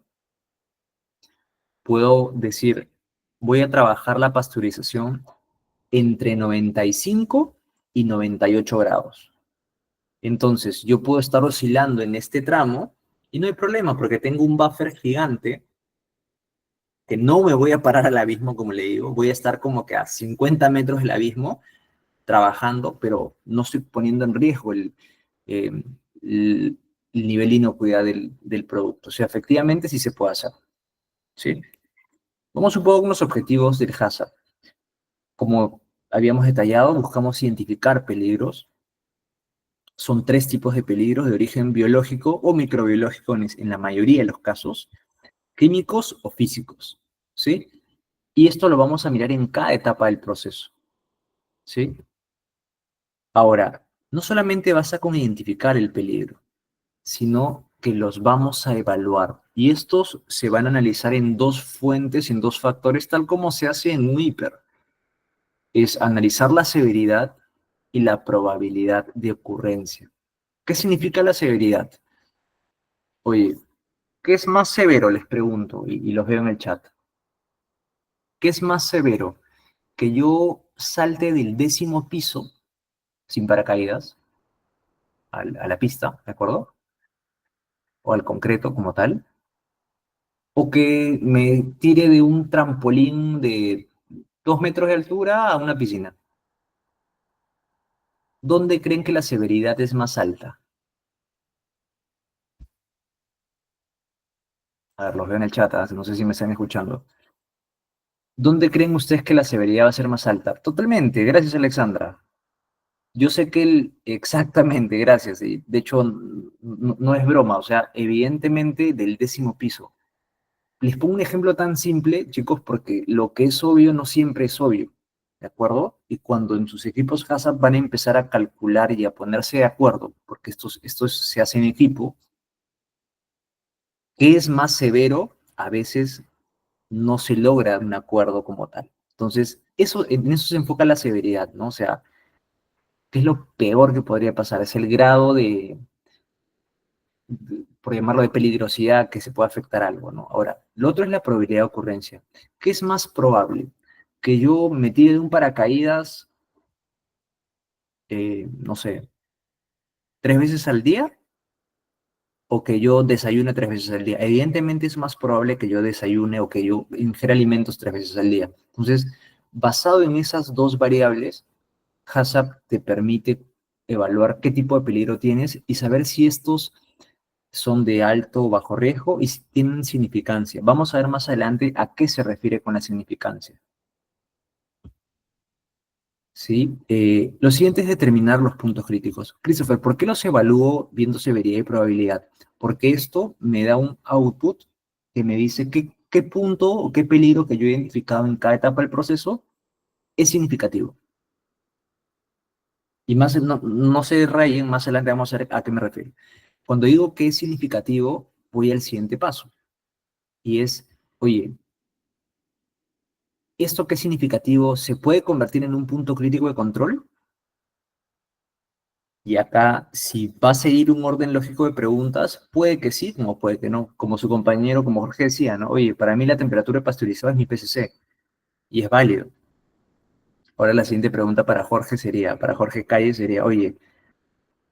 Puedo decir, voy a trabajar la pasteurización entre 95 y 98 grados. Entonces, yo puedo estar oscilando en este tramo y no hay problema porque tengo un buffer gigante que no me voy a parar al abismo, como le digo, voy a estar como que a 50 metros del abismo trabajando, pero no estoy poniendo en riesgo eh, el, el nivel de inocuidad del producto. O sea, efectivamente sí se puede hacer, ¿sí? Vamos un poco con los objetivos del HACCP. Como habíamos detallado, buscamos identificar peligros. Son tres tipos de peligros de origen biológico o microbiológico en la mayoría de los casos, químicos o físicos, ¿sí? Y esto lo vamos a mirar en cada etapa del proceso, ¿sí? Ahora, no solamente basta con identificar el peligro, sino que los vamos a evaluar. Y estos se van a analizar en dos fuentes, en dos factores, tal como se hace en un hiper. Es analizar la severidad y la probabilidad de ocurrencia. ¿Qué significa la severidad? Oye, ¿qué es más severo? Les pregunto, y los veo en el chat. ¿Qué es más severo? ¿Que yo salte del 10º piso sin paracaídas a la pista, ¿de acuerdo? O al concreto como tal, o que me tire de un trampolín de 2 metros de altura a una piscina. ¿Dónde creen que la severidad es más alta? A ver, los veo en el chat, no sé si me están escuchando. ¿Dónde creen ustedes que la severidad va a ser más alta? Totalmente, gracias Alexandra. Yo sé que exactamente, gracias. Y de hecho, no es broma, o sea, evidentemente del 10º piso. Les pongo un ejemplo tan simple, chicos, porque lo que es obvio no siempre es obvio, ¿de acuerdo? Y cuando en sus equipos HACCP van a empezar a calcular y a ponerse de acuerdo, porque esto se hace en equipo, ¿qué es más severo? A veces no se logra un acuerdo como tal. Entonces, en eso se enfoca la severidad, ¿no? O sea, ¿qué es lo peor que podría pasar? Es el grado por llamarlo de peligrosidad, que se puede afectar algo, ¿no? Ahora, lo otro es la probabilidad de ocurrencia. ¿Qué es más probable? Que yo me tire de un paracaídas, no sé, 3 veces al día o que yo desayune 3 veces al día. Evidentemente es más probable que yo desayune o que yo ingiera alimentos 3 veces al día. Entonces, basado en esas dos variables, HACCP te permite evaluar qué tipo de peligro tienes y saber si estos son de alto o bajo riesgo y si tienen significancia. Vamos a ver más adelante a qué se refiere con la significancia. ¿Sí? Lo siguiente es determinar los puntos críticos. Christopher, ¿por qué los evalúo viendo severidad y probabilidad? Porque esto me da un output que me dice qué punto o qué peligro que yo he identificado en cada etapa del proceso es significativo. Y más, no se rayen, más adelante vamos a ver a qué me refiero. Cuando digo que es significativo, voy al siguiente paso. Y es, oye, ¿esto qué es significativo se puede convertir en un punto crítico de control? Y acá, si va a seguir un orden lógico de preguntas, puede que sí, como puede que no. Como su compañero, como Jorge decía, ¿no? Oye, para mí la temperatura pasteurizada es mi PCC y es válido. Ahora la siguiente pregunta para Jorge Calle sería, oye,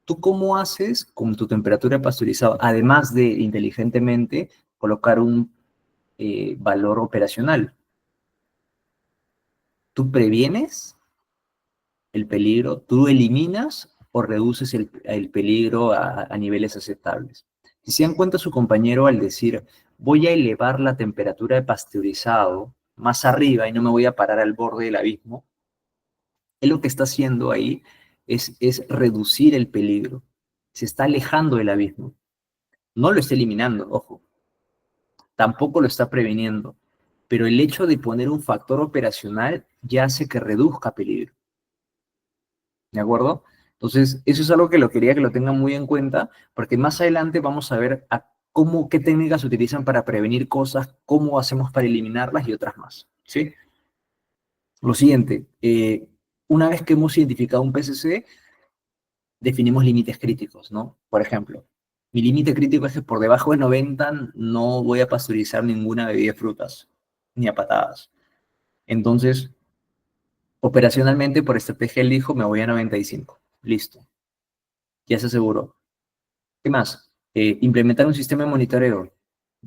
¿tú cómo haces con tu temperatura pasteurizada, además de inteligentemente colocar un valor operacional? ¿Tú previenes el peligro? ¿Tú eliminas o reduces el peligro a niveles aceptables? Si se dan cuenta su compañero al decir, voy a elevar la temperatura de pasteurizado más arriba y no me voy a parar al borde del abismo, él lo que está haciendo ahí es reducir el peligro. Se está alejando del abismo. No lo está eliminando, ojo. Tampoco lo está previniendo. Pero el hecho de poner un factor operacional ya hace que reduzca peligro. ¿De acuerdo? Entonces, eso es algo que lo quería que lo tengan muy en cuenta, porque más adelante vamos a ver qué técnicas se utilizan para prevenir cosas, cómo hacemos para eliminarlas y otras más, ¿sí? Lo siguiente, una vez que hemos identificado un PCC, definimos límites críticos, ¿no? Por ejemplo, mi límite crítico es que por debajo de 90 no voy a pasteurizar ninguna bebida de frutas, ni a patadas. Entonces, operacionalmente, por estrategia elijo, me voy a 95. Listo, ya se aseguró. ¿Qué más? Implementar un sistema de monitoreo.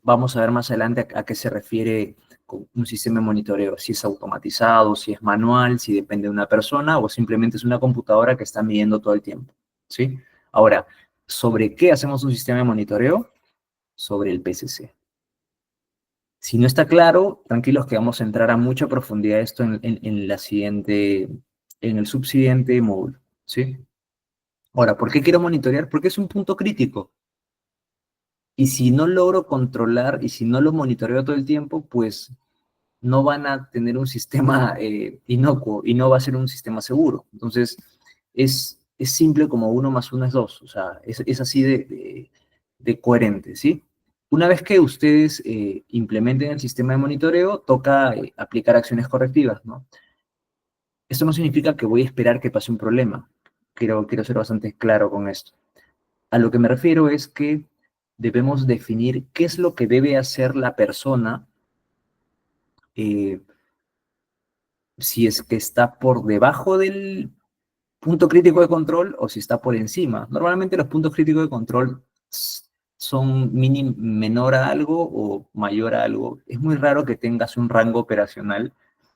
Vamos a ver más adelante a qué se refiere con un sistema de monitoreo, si es automatizado, si es manual, si depende de una persona o simplemente es una computadora que está midiendo todo el tiempo, ¿sí? Ahora, ¿sobre qué hacemos un sistema de monitoreo? Sobre el PCC. Si no está claro, tranquilos que vamos a entrar a mucha profundidad esto en el subsiguiente módulo, ¿sí? Ahora, ¿por qué quiero monitorear? Porque es un punto crítico. Y si no logro controlar y si no lo monitoreo todo el tiempo, pues no van a tener un sistema inocuo y no va a ser un sistema seguro. Entonces, es simple como 1 más 1 es 2. O sea, es así de coherente, ¿sí? Una vez que ustedes implementen el sistema de monitoreo, toca aplicar acciones correctivas, ¿no? Esto no significa que voy a esperar que pase un problema. Quiero ser bastante claro con esto. A lo que me refiero es que debemos definir qué es lo que debe hacer la persona eh, si es que está por debajo del punto crítico de control o si está por encima. Normalmente los puntos críticos de control son menor a algo o mayor a algo. Es muy raro que tengas un rango operacional.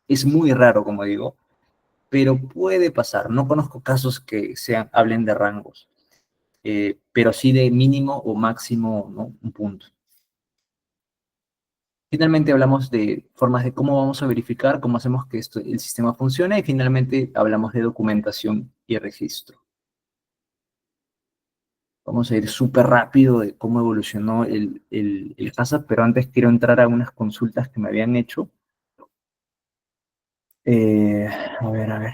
Es muy raro, como digo, pero puede pasar. No conozco casos que hablen de rangos, pero sí de mínimo o máximo, ¿no? Un punto. Finalmente hablamos de formas de cómo vamos a verificar, cómo hacemos que el sistema funcione y finalmente hablamos de documentación y registro. Vamos a ir súper rápido de cómo evolucionó el HACCP, pero antes quiero entrar a unas consultas que me habían hecho. A ver.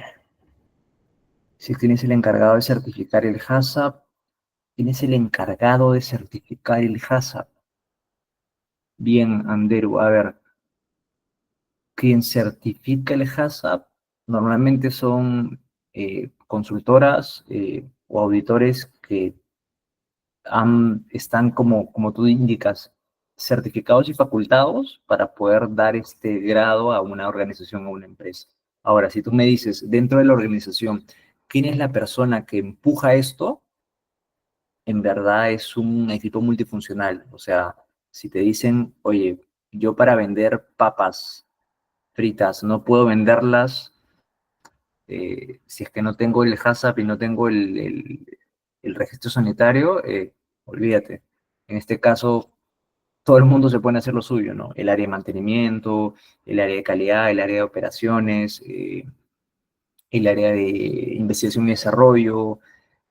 Si quién es el encargado de certificar el HACCP, ¿quién es el encargado de certificar el HACCP? Bien, Anderu, a ver. Quien certifica el HACCP normalmente son consultoras o auditores que están, como tú indicas, certificados y facultados para poder dar este grado a una organización o una empresa. Ahora, si tú me dices, dentro de la organización, ¿quién es la persona que empuja esto? En verdad es un equipo multifuncional. O sea, si te dicen, oye, yo para vender papas fritas no puedo venderlas si es que no tengo el HACCP y no tengo el registro sanitario, olvídate. En este caso, todo el mundo se pone a hacer lo suyo, ¿no? El área de mantenimiento, el área de calidad, el área de operaciones, el área de investigación y desarrollo,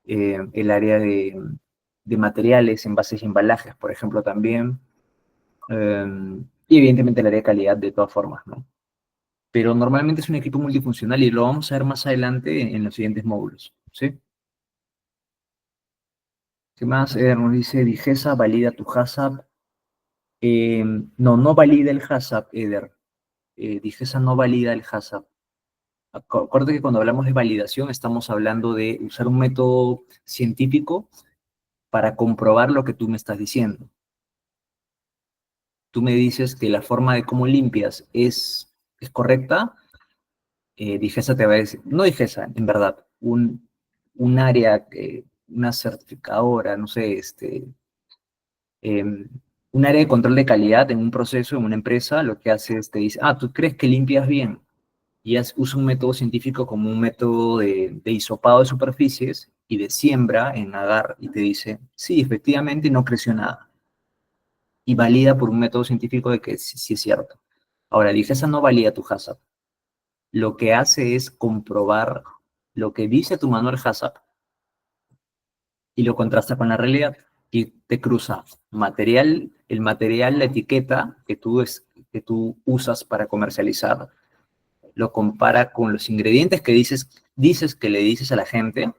el área de materiales, envases y embalajes, por ejemplo, también. eh, y evidentemente el área de calidad de todas formas, ¿no? Pero normalmente es un equipo multifuncional y lo vamos a ver más adelante en los siguientes módulos, ¿sí? ¿Qué más? Nos dice, Digesa valida tu HACCP. No valida el HACCP, Eder. Digesa no valida el HACCP. Acuérdate que cuando hablamos de validación estamos hablando de usar un método científico para comprobar lo que tú me estás diciendo. Tú me dices que la forma de cómo limpias es correcta, Digesa te va a decir, no Digesa, en verdad, un área, una certificadora, no sé, eh, un área de control de calidad en un proceso, en una empresa, lo que hace es te dice, ¿tú crees que limpias bien? Y usa un método científico como un método de hisopado de superficies y de siembra en agar y te dice, sí, efectivamente no creció nada. Y valida por un método científico de que sí, sí es cierto. Ahora, Digesa no valida tu HACCP. Lo que hace es comprobar lo que dice tu manual HACCP y lo contrasta con la realidad y te cruza el material, la etiqueta que tú usas para comercializar, lo compara con los ingredientes que dices que le dices a la gente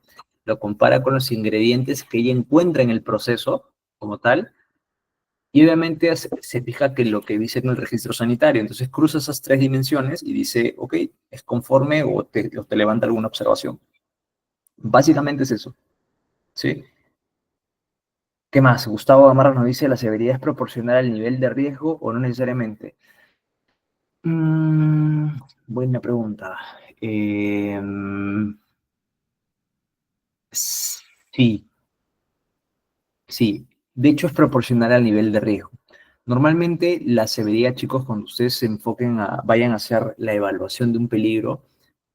lo compara con los ingredientes que ella encuentra en el proceso como tal, y obviamente se fija que lo que dice en el registro sanitario, entonces cruza esas tres dimensiones y dice, ok, es conforme o te levanta alguna observación. Básicamente es eso, ¿sí? ¿Qué más? Gustavo Gamarra nos dice, ¿la severidad es proporcional al nivel de riesgo o no necesariamente? Buena pregunta. Eh, sí, sí. De hecho, es proporcional al nivel de riesgo. Normalmente, la severidad, chicos, cuando ustedes se enfoquen vayan a hacer la evaluación de un peligro,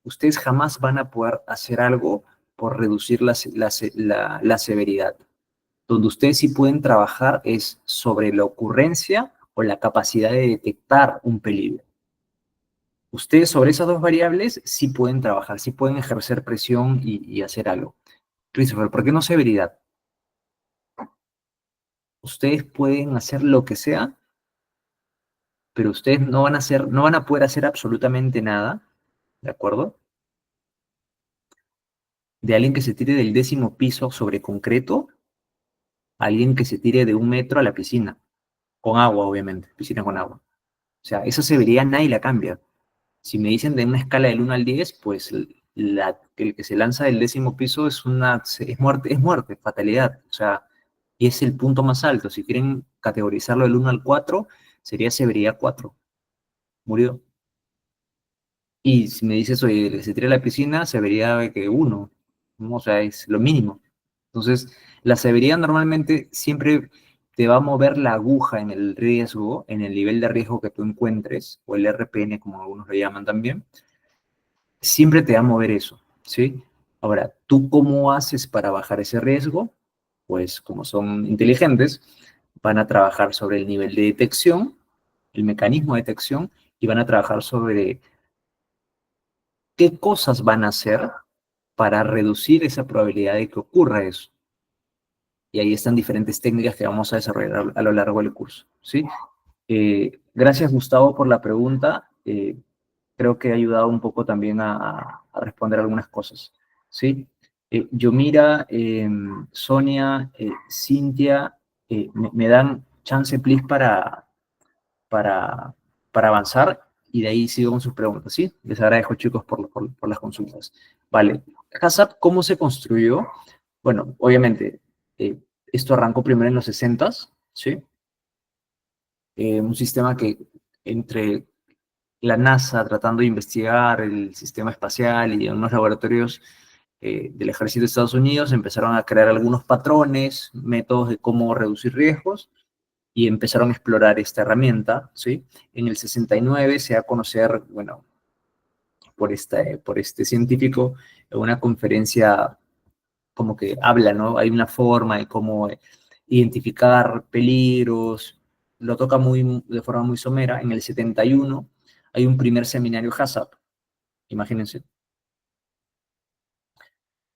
ustedes jamás van a poder hacer algo por reducir la severidad. Donde ustedes sí pueden trabajar es sobre la ocurrencia o la capacidad de detectar un peligro. Ustedes sobre esas dos variables sí pueden trabajar, sí pueden ejercer presión y hacer algo. Christopher, ¿por qué no severidad? Ustedes pueden hacer lo que sea, pero ustedes no van a poder hacer absolutamente nada, ¿de acuerdo? De alguien que se tire del 10º piso sobre concreto a alguien que se tire de 1 metro a la piscina, con agua, obviamente, piscina con agua. O sea, esa severidad nadie la cambia. Si me dicen de una escala del 1 al 10, pues el que se lanza del 10º piso es muerte, fatalidad. O sea, y es el punto más alto. Si quieren categorizarlo del 1 al 4, sería severidad 4. Murió. Y si me dices, oye, el que se tira a la piscina, severidad que 1. ¿No? O sea, es lo mínimo. Entonces, la severidad normalmente siempre te va a mover la aguja en el riesgo, en el nivel de riesgo que tú encuentres, o el RPN, como algunos lo llaman también, siempre te va a mover eso, ¿sí? Ahora, ¿tú cómo haces para bajar ese riesgo? Pues como son inteligentes, van a trabajar sobre el nivel de detección, el mecanismo de detección, y van a trabajar sobre qué cosas van a hacer para reducir esa probabilidad de que ocurra eso. Y ahí están diferentes técnicas que vamos a desarrollar a lo largo del curso, ¿sí? Gracias, Gustavo, por la pregunta. Creo que ha ayudado un poco también a responder algunas cosas, ¿sí? Yomira, Sonia, Cintia, me dan chance, please, para, para avanzar y de ahí sigo con sus preguntas, ¿sí? Les agradezco, chicos, por las consultas. Vale, HACCP, ¿cómo se construyó? Bueno, obviamente, esto arrancó primero en los 60s, ¿sí? Un sistema que entre la NASA tratando de investigar el sistema espacial y en unos laboratorios del ejército de Estados Unidos empezaron a crear algunos patrones, métodos de cómo reducir riesgos y empezaron a explorar esta herramienta, ¿sí? En el 69 se da a conocer, bueno, por este científico, en una conferencia como que habla, ¿no? Hay una forma de cómo identificar peligros, lo toca de forma muy somera. En el 71 hay un primer seminario HACCP, imagínense.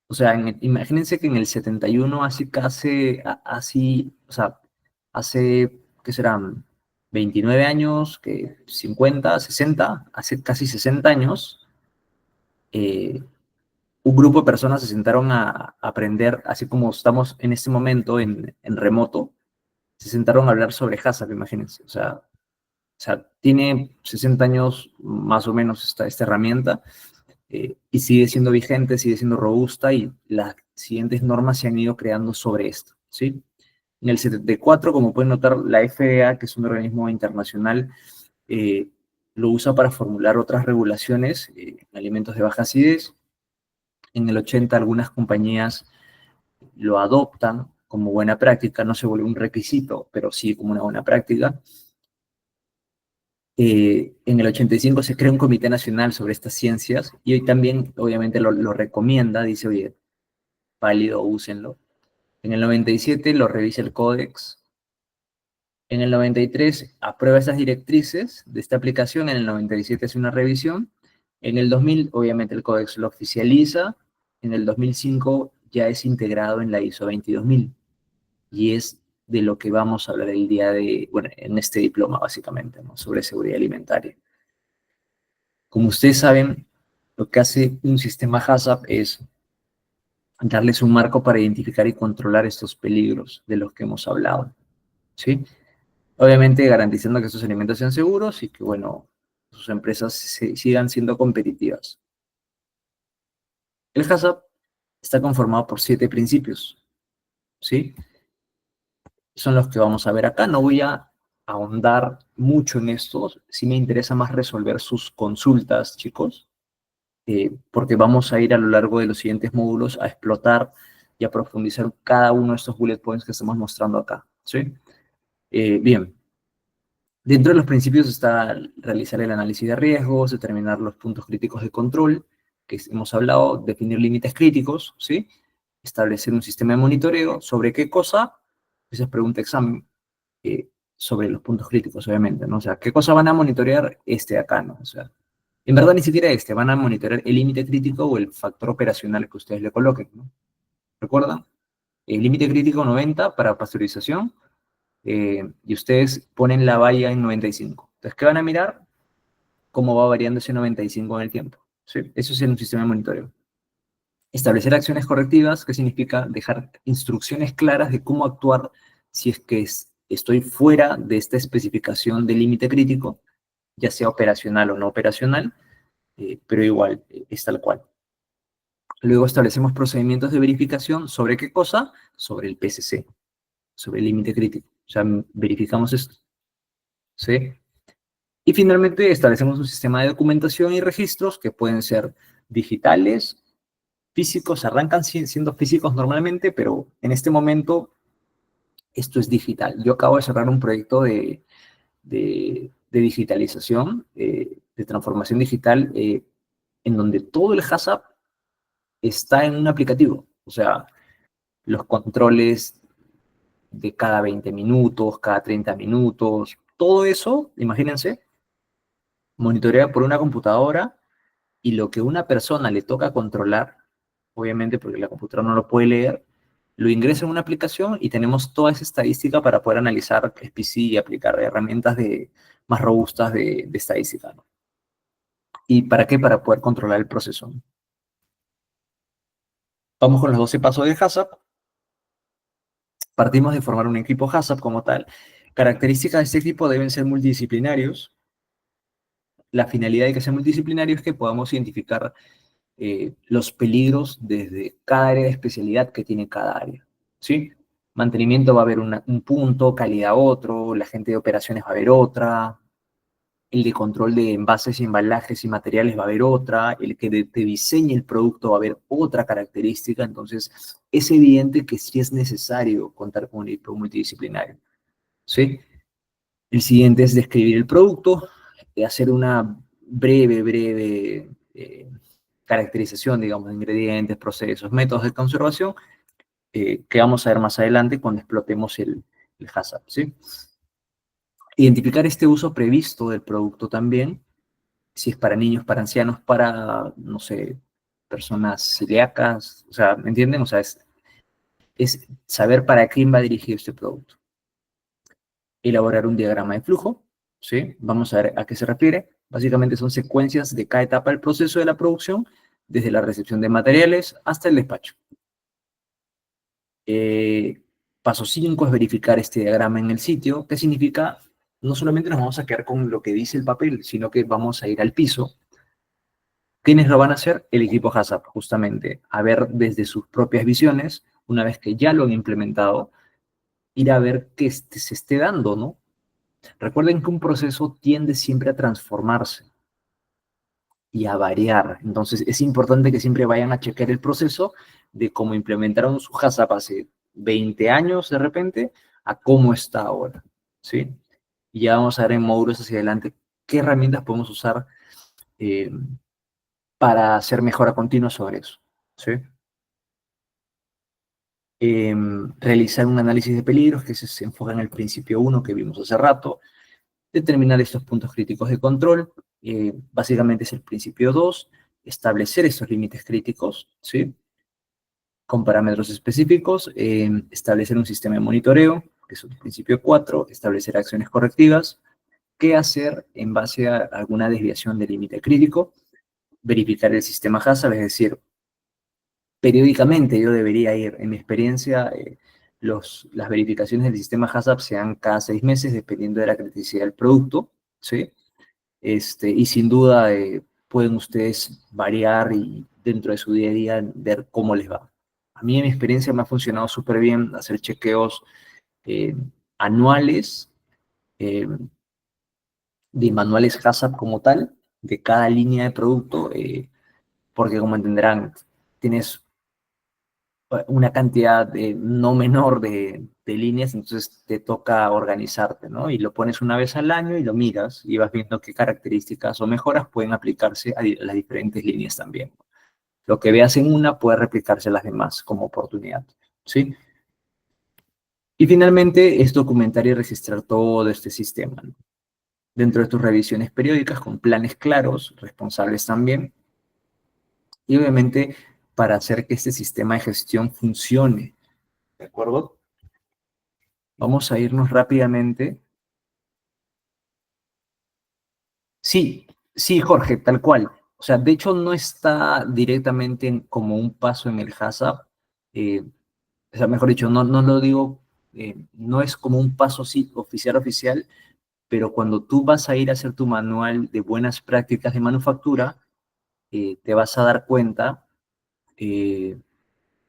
O sea, imagínense que en el 71, así, o sea, hace, ¿qué serán? 29 años, que 50, 60, hace casi 60 años, eh, un grupo de personas se sentaron a aprender, así como estamos en este momento en remoto, se sentaron a hablar sobre HACCP, imagínense. O sea, tiene 60 años más o menos esta herramienta y sigue siendo vigente, sigue siendo robusta y las siguientes normas se han ido creando sobre esto, ¿sí? En el 74, como pueden notar, la FDA, que es un organismo internacional, eh, lo usa para formular otras regulaciones en alimentos de baja acidez. En el 80 algunas compañías lo adoptan como buena práctica, no se vuelve un requisito, pero sí como una buena práctica. En el 85 se crea un comité nacional sobre estas ciencias y hoy también obviamente lo recomienda, dice, oye, válido, úsenlo. En el 97 lo revisa el Códex. En el 93 aprueba esas directrices de esta aplicación. En el 97 hace una revisión. En el 2000, obviamente, el Códex lo oficializa. En el 2005 ya es integrado en la ISO 22000. Y es de lo que vamos a hablar el día de, bueno, en este diploma básicamente, ¿no? Sobre seguridad alimentaria. Como ustedes saben, lo que hace un sistema HACCP es darles un marco para identificar y controlar estos peligros de los que hemos hablado, ¿sí? Obviamente garantizando que estos alimentos sean seguros y que, bueno, sus empresas sigan siendo competitivas. El HACCP está conformado por 7 principios, ¿sí? Son los que vamos a ver acá. No voy a ahondar mucho en estos. Sí me interesa más resolver sus consultas, chicos, porque vamos a ir a lo largo de los siguientes módulos a explotar y a profundizar cada uno de estos bullet points que estamos mostrando acá, ¿sí? Bien. Dentro de los principios está realizar el análisis de riesgos, determinar los puntos críticos de control, que hemos hablado, definir límites críticos, ¿sí? Establecer un sistema de monitoreo. ¿Sobre qué cosa? Esa es pregunta examen. Sobre los puntos críticos, obviamente, ¿no? O sea, ¿qué cosa van a monitorear este acá, ¿no? O sea, en verdad ni siquiera van a monitorear el límite crítico o el factor operacional que ustedes le coloquen, ¿no? ¿Recuerdan? El límite crítico 90 para pasteurización, y ustedes ponen la valla en 95. Entonces, ¿qué van a mirar? Cómo va variando ese 95 en el tiempo. ¿Sí? Eso es un sistema de monitoreo. Establecer acciones correctivas, que significa dejar instrucciones claras de cómo actuar si es que estoy fuera de esta especificación de límite crítico, ya sea operacional o no operacional, pero igual, es tal cual. Luego establecemos procedimientos de verificación. ¿Sobre qué cosa? Sobre el PCC, sobre el límite crítico. O sea, verificamos esto. ¿Sí? Y finalmente establecemos un sistema de documentación y registros que pueden ser digitales, físicos, arrancan siendo físicos normalmente, pero en este momento esto es digital. Yo acabo de cerrar un proyecto de digitalización, de transformación digital, en donde todo el HACCP está en un aplicativo. O sea, los controles de cada 20 minutos, cada 30 minutos, todo eso, imagínense, monitorea por una computadora. Y lo que una persona le toca controlar, obviamente porque la computadora no lo puede leer, lo ingresa en una aplicación y tenemos toda esa estadística para poder analizar SPC y aplicar herramientas más robustas de estadística, ¿no? ¿Y para qué? Para poder controlar el proceso, ¿no? Vamos con los 12 pasos de HACCP. Partimos de formar un equipo HACCP como tal. Características de este equipo deben ser multidisciplinarios. La finalidad de que sean multidisciplinarios es que podamos identificar los peligros desde cada área de especialidad que tiene cada área, ¿sí? Mantenimiento va a haber un punto, calidad otro, la gente de operaciones va a haber otra, el de control de envases y embalajes y materiales va a haber otra, el que te diseñe el producto va a haber otra característica. Entonces es evidente que sí es necesario contar con un equipo multidisciplinario, ¿sí? El siguiente es describir el producto, hacer una breve caracterización, digamos, de ingredientes, procesos, métodos de conservación, que vamos a ver más adelante cuando explotemos el HACCP, ¿sí? Identificar este uso previsto del producto también, si es para niños, para ancianos, para, no sé, personas celíacas, o sea, ¿me entienden? O sea, es saber para quién va dirigido este producto. Elaborar un diagrama de flujo, ¿sí? Vamos a ver a qué se refiere. Básicamente son secuencias de cada etapa del proceso de la producción, desde la recepción de materiales hasta el despacho. Paso 5 es verificar este diagrama en el sitio. ¿Qué significa? No solamente nos vamos a quedar con lo que dice el papel, sino que vamos a ir al piso. ¿Quiénes lo van a hacer? El equipo HACCP, justamente, a ver desde sus propias visiones, una vez que ya lo han implementado, ir a ver qué se esté dando, ¿no? Recuerden que un proceso tiende siempre a transformarse y a variar. Entonces, es importante que siempre vayan a chequear el proceso de cómo implementaron su HACCP hace 20 años de repente a cómo está ahora, ¿sí? Y ya vamos a ver en módulos hacia adelante qué herramientas podemos usar eh, para hacer mejora continua sobre eso, ¿sí? Realizar un análisis de peligros que se enfoca en el principio 1 que vimos hace rato, determinar estos puntos críticos de control, básicamente es el principio 2, establecer estos límites críticos, ¿sí? Con parámetros específicos, establecer un sistema de monitoreo, que es el principio 4, establecer acciones correctivas, qué hacer en base a alguna desviación del límite crítico, verificar el sistema HACCP, es decir, periódicamente yo debería ir. En mi experiencia, las verificaciones del sistema HACCP se dan cada 6 meses, dependiendo de la criticidad del producto, ¿sí? Y sin duda pueden ustedes variar y dentro de su día a día ver cómo les va. A mí en mi experiencia me ha funcionado súper bien hacer chequeos eh, anuales, eh, de manuales HACCP como tal, de cada línea de producto, porque como entenderán, tienes una cantidad no menor de líneas, entonces te toca organizarte, ¿no? Y lo pones una vez al año y lo miras y vas viendo qué características o mejoras pueden aplicarse a las diferentes líneas también. Lo que veas en una puede replicarse a las demás como oportunidad, ¿sí? Y finalmente es documentar y registrar todo este sistema, ¿no? Dentro de tus revisiones periódicas con planes claros, responsables también, y obviamente para hacer que este sistema de gestión funcione, ¿de acuerdo? Vamos a irnos rápidamente. Sí, sí, Jorge, tal cual. O sea, de hecho no está directamente como un paso en el HACCP. eh, o sea, mejor dicho, no lo digo, no es como un paso sí, oficial, pero cuando tú vas a ir a hacer tu manual de buenas prácticas de manufactura, te vas a dar cuenta eh,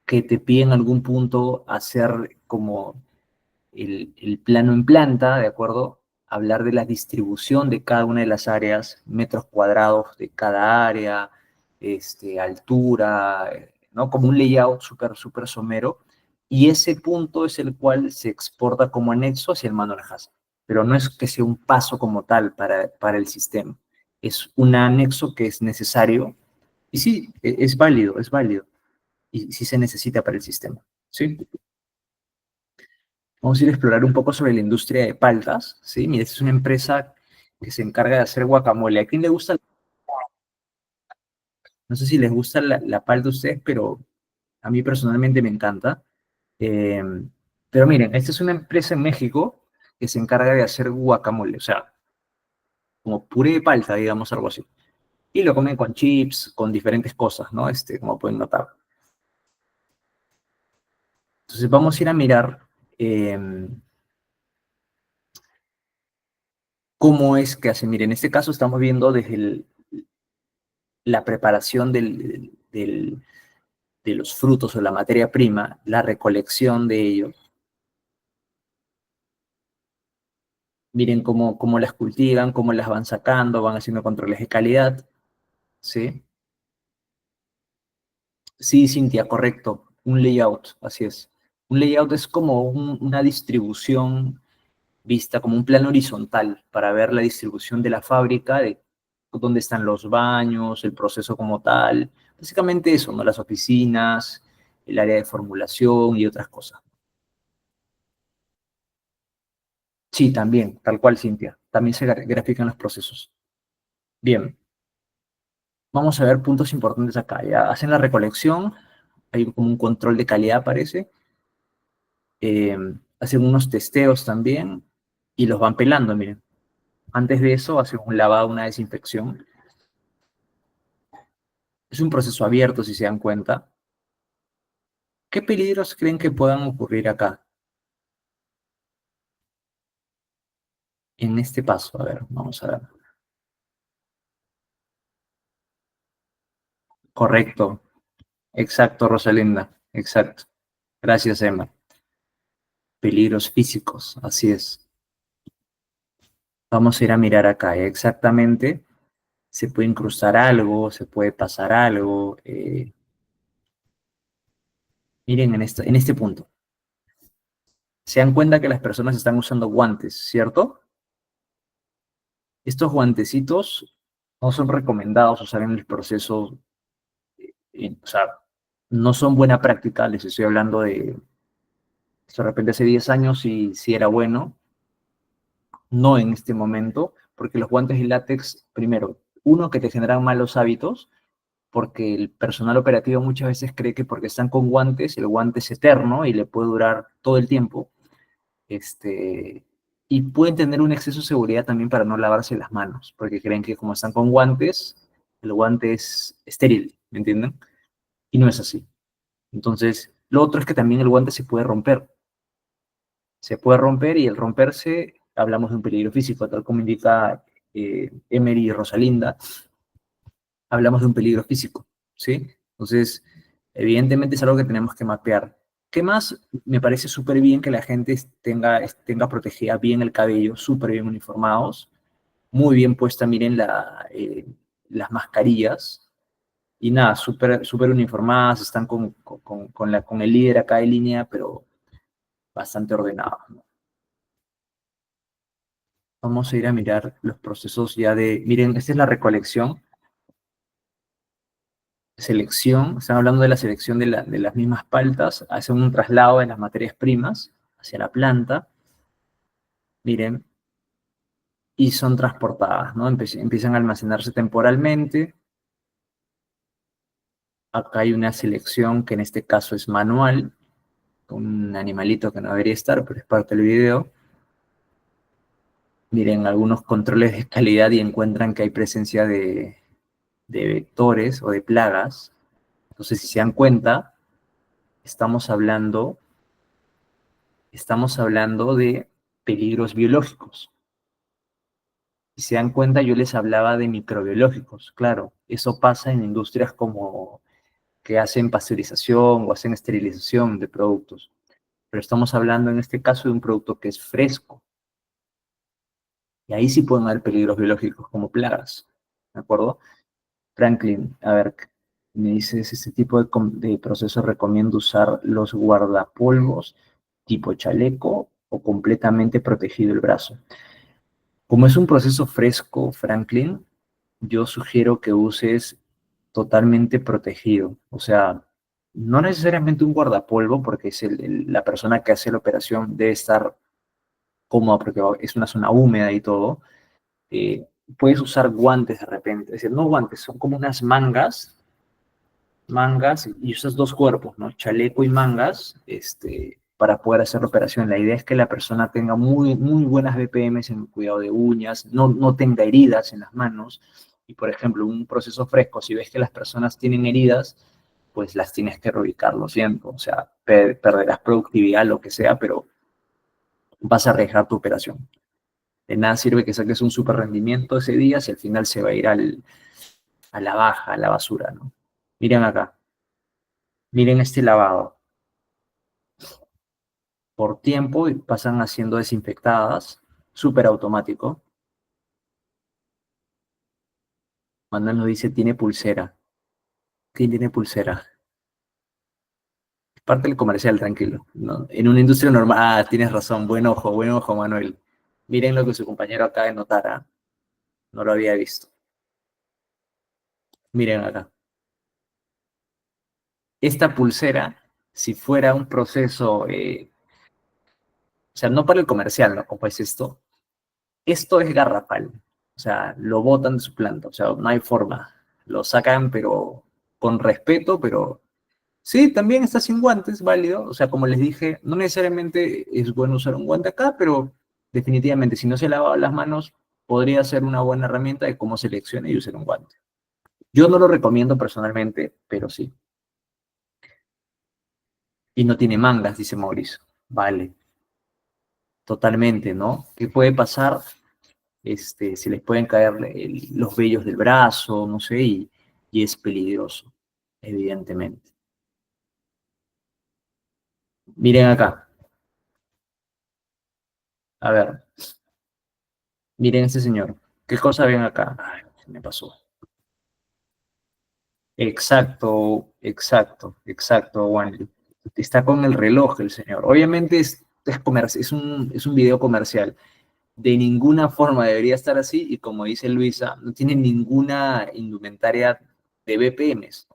que te piden en algún punto hacer como el plano en planta, ¿de acuerdo? Hablar de la distribución de cada una de las áreas, metros cuadrados de cada área, altura, ¿no? Como un layout súper somero. Y ese punto es el cual se exporta como anexo hacia el manual HACCP. Pero no es que sea un paso como tal para el sistema. Es un anexo que es necesario. Y sí, es válido, es válido. Y sí se necesita para el sistema. ¿Sí? Vamos a ir a explorar un poco sobre la industria de paltas, ¿sí? Mira, esta es una empresa que se encarga de hacer guacamole. ¿A quién le gusta? No sé si les gusta la palta a ustedes, pero a mí personalmente me encanta. Eh, pero miren, esta es una empresa en México que se encarga de hacer guacamole, o sea, como puré de palta, digamos, algo así. Y lo comen con chips, con diferentes cosas, ¿no? Como pueden notar. Entonces vamos a ir a mirar eh, cómo es que hace. Miren, en este caso estamos viendo desde la preparación de los frutos o la materia prima, la recolección de ellos. Miren cómo las cultivan, cómo las van sacando, van haciendo controles de calidad, ¿sí? Sí, Cintia, correcto. Un layout, así es. Un layout es como una distribución vista como un plano horizontal para ver la distribución de la fábrica, de dónde están los baños, el proceso como tal. Básicamente eso, ¿no? Las oficinas, el área de formulación y otras cosas. Sí, también, tal cual, Cintia. También se grafican los procesos. Bien, vamos a ver puntos importantes acá. Ya hacen la recolección, hay como un control de calidad, parece. Eh, hacen unos testeos también y los van pelando, miren. Antes de eso hacen un lavado, una desinfección. Es un proceso abierto, si se dan cuenta. ¿Qué peligros creen que puedan ocurrir acá, en este paso? A ver, vamos a ver. Correcto, exacto, Rosalinda, exacto. Gracias, Emma. Peligros físicos, así es. Vamos a ir a mirar acá, exactamente. Se puede incrustar algo, se puede pasar algo. Miren en este punto. Se dan cuenta que las personas están usando guantes, ¿cierto? Estos guantecitos no son recomendados usar en el proceso, o sea, no son buena práctica, les estoy hablando de repente hace 10 años y si era bueno, no en este momento, porque los guantes de látex, primero, uno, que te generan malos hábitos, porque el personal operativo muchas veces cree que porque están con guantes, el guante es eterno y le puede durar todo el tiempo, y pueden tener un exceso de seguridad también para no lavarse las manos, porque creen que como están con guantes, el guante es estéril, ¿me entienden? Y no es así. Entonces, lo otro es que también el guante se puede romper. Se puede romper y el romperse, hablamos de un peligro físico, tal como indica Emery y Rosalinda, hablamos de un peligro físico, ¿sí? Entonces, evidentemente es algo que tenemos que mapear. ¿Qué más? Me parece súper bien que la gente tenga protegida bien el cabello, súper bien uniformados, muy bien puesta, miren las mascarillas, y nada, súper súper uniformadas, están con el líder acá de línea, pero bastante ordenados, ¿no? Vamos a ir a mirar los procesos ya de, miren, esta es la recolección, selección, están hablando de la selección de las mismas paltas, hacen un traslado de las materias primas hacia la planta, miren, y son transportadas, ¿no? Empiezan a almacenarse temporalmente. Acá hay una selección que en este caso es manual, con un animalito que no debería estar, pero es parte del video. Miren algunos controles de calidad y encuentran que hay presencia de vectores o de plagas. Entonces, si se dan cuenta, estamos hablando, estamos hablando de peligros biológicos. Si se dan cuenta, yo les hablaba de microbiológicos. Claro, eso pasa en industrias como que hacen pasteurización o hacen esterilización de productos. Pero estamos hablando en este caso de un producto que es fresco. Y ahí sí pueden haber peligros biológicos como plagas. ¿De acuerdo? Franklin, a ver, me dices, este tipo de proceso recomiendo usar los guardapolvos tipo chaleco o completamente protegido el brazo. Como es un proceso fresco, Franklin, yo sugiero que uses totalmente protegido. O sea, no necesariamente un guardapolvo, porque es la persona que hace la operación debe estar cómoda porque es una zona húmeda y todo. Puedes usar guantes de repente, es decir, no guantes, son como unas mangas y usas dos cuerpos, ¿no? Chaleco y mangas, para poder hacer la operación. La idea es que la persona tenga muy, muy buenas BPMs en el cuidado de uñas, no tenga heridas en las manos. Y, por ejemplo, un proceso fresco, si ves que las personas tienen heridas, pues las tienes que reubicar, lo siento. O sea, perderás productividad, lo que sea, pero vas a arriesgar tu operación. De nada sirve que saques un super rendimiento ese día si al final se va a ir a la baja, a la basura, ¿no? Miren acá, miren este lavado. Por tiempo y pasan haciendo desinfectadas, súper automático. Mandan nos dice, tiene pulsera. ¿Quién tiene pulsera? Es parte del comercial, tranquilo. ¿No? En una industria normal, tienes razón, buen ojo, Manuel. Miren lo que su compañero acaba de notar, ¿ah? No lo había visto. Miren acá. Esta pulsera, si fuera un proceso, o sea, no para el comercial, ¿no? Como es esto es garrafal. O sea, lo botan de su planta. O sea, no hay forma. Lo sacan, pero con respeto, pero sí, también está sin guantes, válido. O sea, como les dije, no necesariamente es bueno usar un guante acá, pero definitivamente, si no se lava las manos, podría ser una buena herramienta de cómo seleccione y usar un guante. Yo no lo recomiendo personalmente, pero sí. Y no tiene mangas, dice Mauricio. Vale, totalmente, ¿no? ¿Qué puede pasar? Se les pueden caer los vellos del brazo, no sé, y es peligroso, evidentemente. Miren acá, a ver, miren este señor. ¿Qué cosa ven acá? Ay, se me pasó. Exacto, exacto, exacto, Wanley. Está con el reloj el señor. Obviamente es un video comercial. De ninguna forma debería estar así y como dice Luisa, no tiene ninguna indumentaria de BPMs.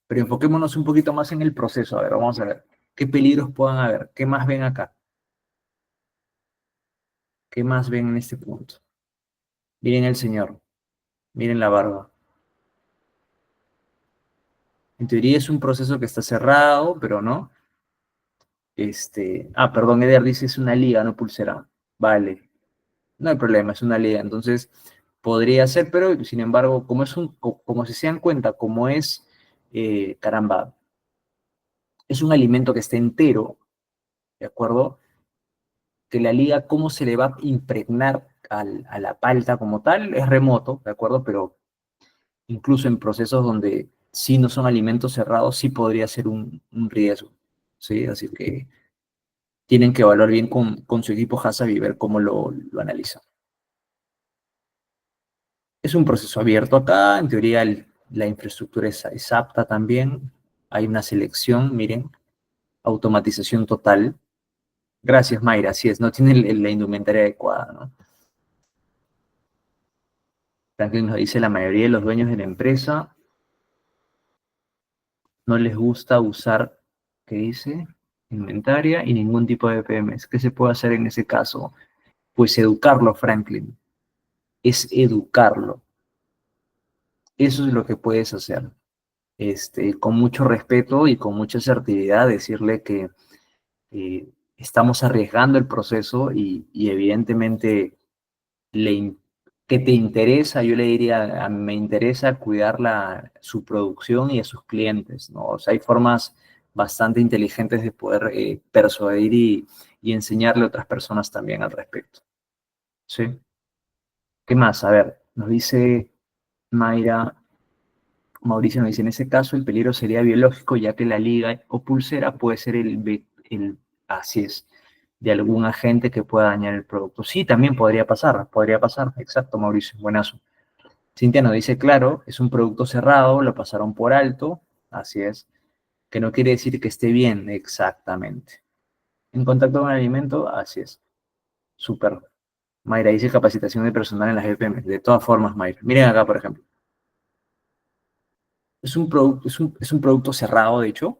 Pero enfoquémonos un poquito más en el proceso. A ver, vamos a ver qué peligros puedan haber. ¿Qué más ven acá? ¿Qué más ven en este punto? Miren el señor, miren la barba. En teoría es un proceso que está cerrado, pero no. Perdón, Eder dice es una liga, no pulsera. Vale, no hay problema, es una liga. Entonces, podría ser, pero sin embargo, como si se dan cuenta, como es, caramba, es un alimento que está entero, ¿de acuerdo? Que la liga, cómo se le va a impregnar a la palta como tal, es remoto, ¿de acuerdo? Pero incluso en procesos donde sí no son alimentos cerrados, sí podría ser un riesgo, ¿sí? Así que tienen que evaluar bien con su equipo HACCP y ver cómo lo analizan. Es un proceso abierto acá, en teoría la infraestructura es apta también, hay una selección, miren, automatización total. Gracias, Mayra, así es, no tiene la indumentaria adecuada, ¿no? Franklin nos dice, la mayoría de los dueños de la empresa no les gusta usar, ¿qué dice? Inventaria y ningún tipo de PMS. ¿Qué se puede hacer en ese caso? Pues educarlo, Franklin. Es educarlo. Eso es lo que puedes hacer. Con mucho respeto y con mucha asertividad, decirle que estamos arriesgando el proceso y evidentemente le, que te interesa, yo le diría, me interesa cuidar su producción y a sus clientes, ¿no? O sea, hay formas bastante inteligentes de poder persuadir y enseñarle a otras personas también al respecto, ¿sí? ¿Qué más? A ver, nos dice Mayra, Mauricio nos dice, en ese caso el peligro sería biológico, ya que la liga o pulsera puede ser así es, de algún agente que pueda dañar el producto. Sí, también podría pasar, exacto, Mauricio, buenazo. Cintia nos dice, claro, es un producto cerrado, lo pasaron por alto, así es, que no quiere decir que esté bien, exactamente. En contacto con el alimento, así es, súper. Mayra dice capacitación de personal en las EPM, de todas formas, Mayra. Miren acá, por ejemplo. Es un producto cerrado, de hecho.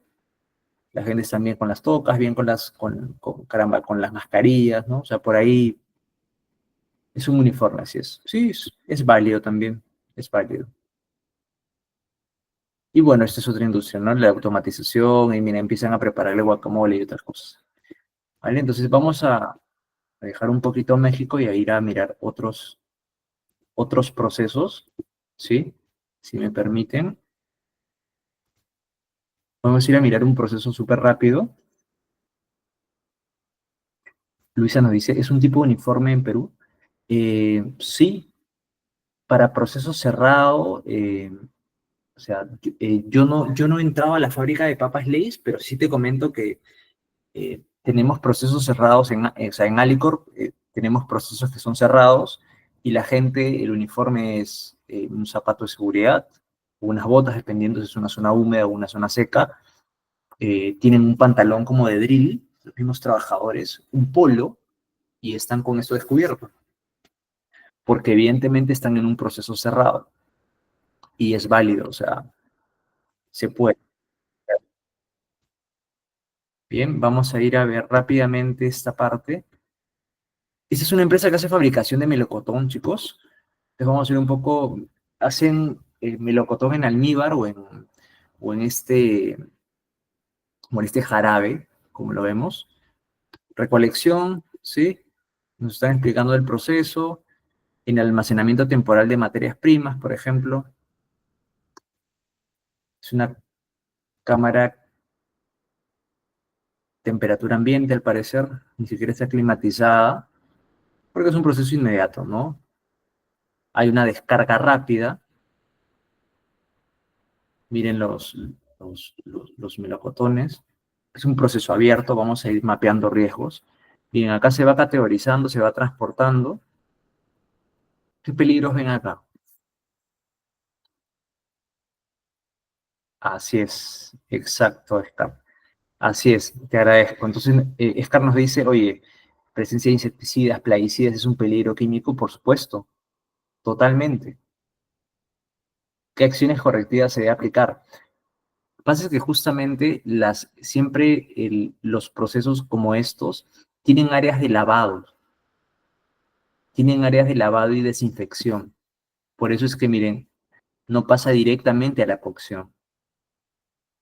La gente está bien con las tocas, bien caramba, con las mascarillas, ¿no? O sea, por ahí es un uniforme, así es. Sí, es válido también, es válido. Y bueno, esta es otra industria, ¿no? La automatización, y mira, empiezan a prepararle guacamole y otras cosas. ¿Vale? Entonces vamos a dejar un poquito México y a ir a mirar otros procesos, ¿sí? Si me permiten. Vamos a ir a mirar un proceso súper rápido. Luisa nos dice, ¿es un tipo de uniforme en Perú? Sí, para proceso cerrado, o sea, yo no entraba a la fábrica de papas Lay's, pero sí te comento que tenemos procesos cerrados, o sea, en Alicorp tenemos procesos que son cerrados y la gente, el uniforme es un zapato de seguridad, unas botas, dependiendo si es una zona húmeda o una zona seca, tienen un pantalón como de drill, los mismos trabajadores, un polo y están con esto descubierto, porque evidentemente están en un proceso cerrado y es válido, o sea, se puede. Bien, vamos a ir a ver rápidamente esta parte. Esta es una empresa que hace fabricación de melocotón, chicos. Entonces vamos a ver un poco, hacen melocotón en almíbar o en este jarabe, como lo vemos. Recolección, ¿sí? Nos están explicando el proceso. En almacenamiento temporal de materias primas, por ejemplo. Es una cámara temperatura ambiente, al parecer. Ni siquiera está climatizada, porque es un proceso inmediato, ¿no? Hay una descarga rápida. Miren los melocotones. Es un proceso abierto, vamos a ir mapeando riesgos. Bien, acá se va categorizando, se va transportando. ¿Qué peligros ven acá? Así es, exacto, Scar. Así es, te agradezco. Entonces, Scar nos dice, oye, presencia de insecticidas, plaguicidas es un peligro químico, por supuesto, totalmente. ¿Qué acciones correctivas se debe aplicar? Lo que pasa es que justamente siempre los procesos como estos tienen áreas de lavado, y desinfección. Por eso es que, miren, no pasa directamente a la cocción.